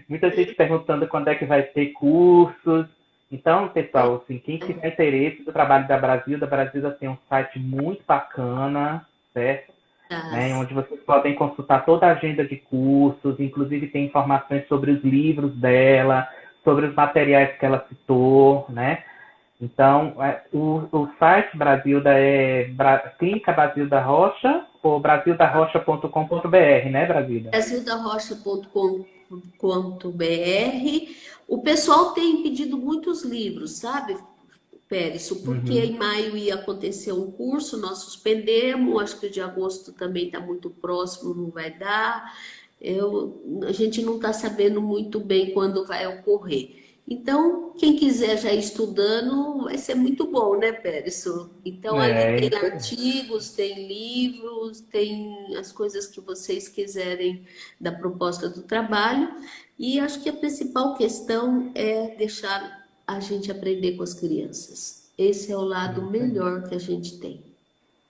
Muita gente perguntando quando é que vai ter cursos. Então, pessoal, assim, quem tiver interesse no trabalho da Brasilda tem um site muito bacana, certo? Né, onde vocês podem consultar toda a agenda de cursos, inclusive tem informações sobre os livros dela, sobre os materiais que ela citou, né? Então, o site Brasilda é Clínica Brasilda Rocha ou brasildarrocha.com.br, né, Brasilda? brasildarrocha.com.br. O pessoal tem pedido muitos livros, sabe, Périsso? Porque em maio ia acontecer um curso, nós suspendemos, acho que o de agosto também está muito próximo, não vai dar. A gente não está sabendo muito bem quando vai ocorrer. Então, quem quiser já ir estudando, vai ser muito bom, né, Périsso? Então, ali tem artigos, tem livros, tem as coisas que vocês quiserem da proposta do trabalho. E acho que a principal questão é deixar a gente aprender com as crianças. Esse é o lado melhor que a gente tem,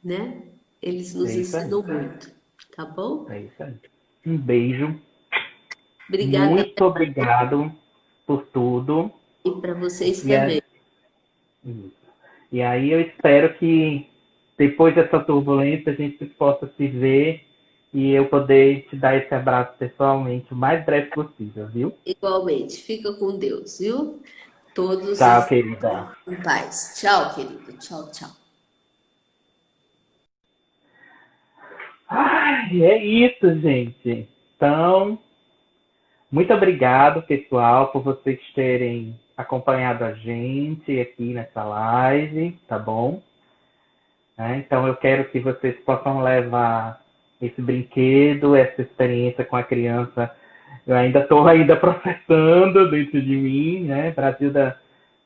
né? Eles nos ensinam muito, tá bom? É isso aí. Um beijo. Obrigada. Muito obrigado por tudo. E para vocês também. E aí eu espero que depois dessa turbulência a gente possa se ver e eu poder te dar esse abraço pessoalmente o mais breve possível, viu? Igualmente. Fica com Deus, viu? Todos Tchau, querida. em paz. Tchau, querido. Tchau, tchau. Ai, é isso, gente. Então, muito obrigado, pessoal, por vocês terem acompanhado a gente aqui nessa live, tá bom? Então, eu quero que vocês possam levar esse brinquedo, essa experiência com a criança. Eu ainda estou processando dentro de mim, né? Brasilda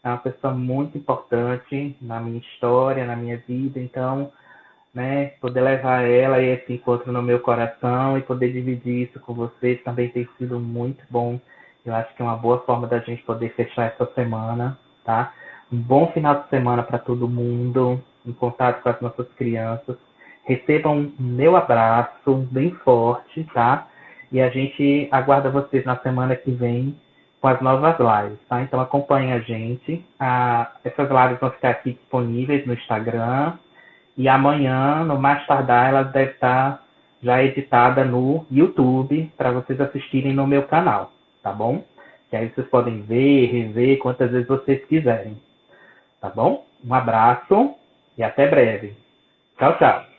é uma pessoa muito importante na minha história, na minha vida, então, né, poder levar ela e esse encontro no meu coração e poder dividir isso com vocês também tem sido muito bom. Eu acho que é uma boa forma da gente poder fechar essa semana, tá? Um bom final de semana para todo mundo, em contato com as nossas crianças. Recebam meu abraço bem forte, tá? E a gente aguarda vocês na semana que vem com as novas lives, tá? Então acompanhem a gente. Essas lives vão ficar aqui disponíveis no Instagram. E amanhã, no mais tardar, elas devem estar já editada no YouTube para vocês assistirem no meu canal, tá bom? Que aí vocês podem ver, rever quantas vezes vocês quiserem, tá bom? Um abraço e até breve. Tchau, tchau.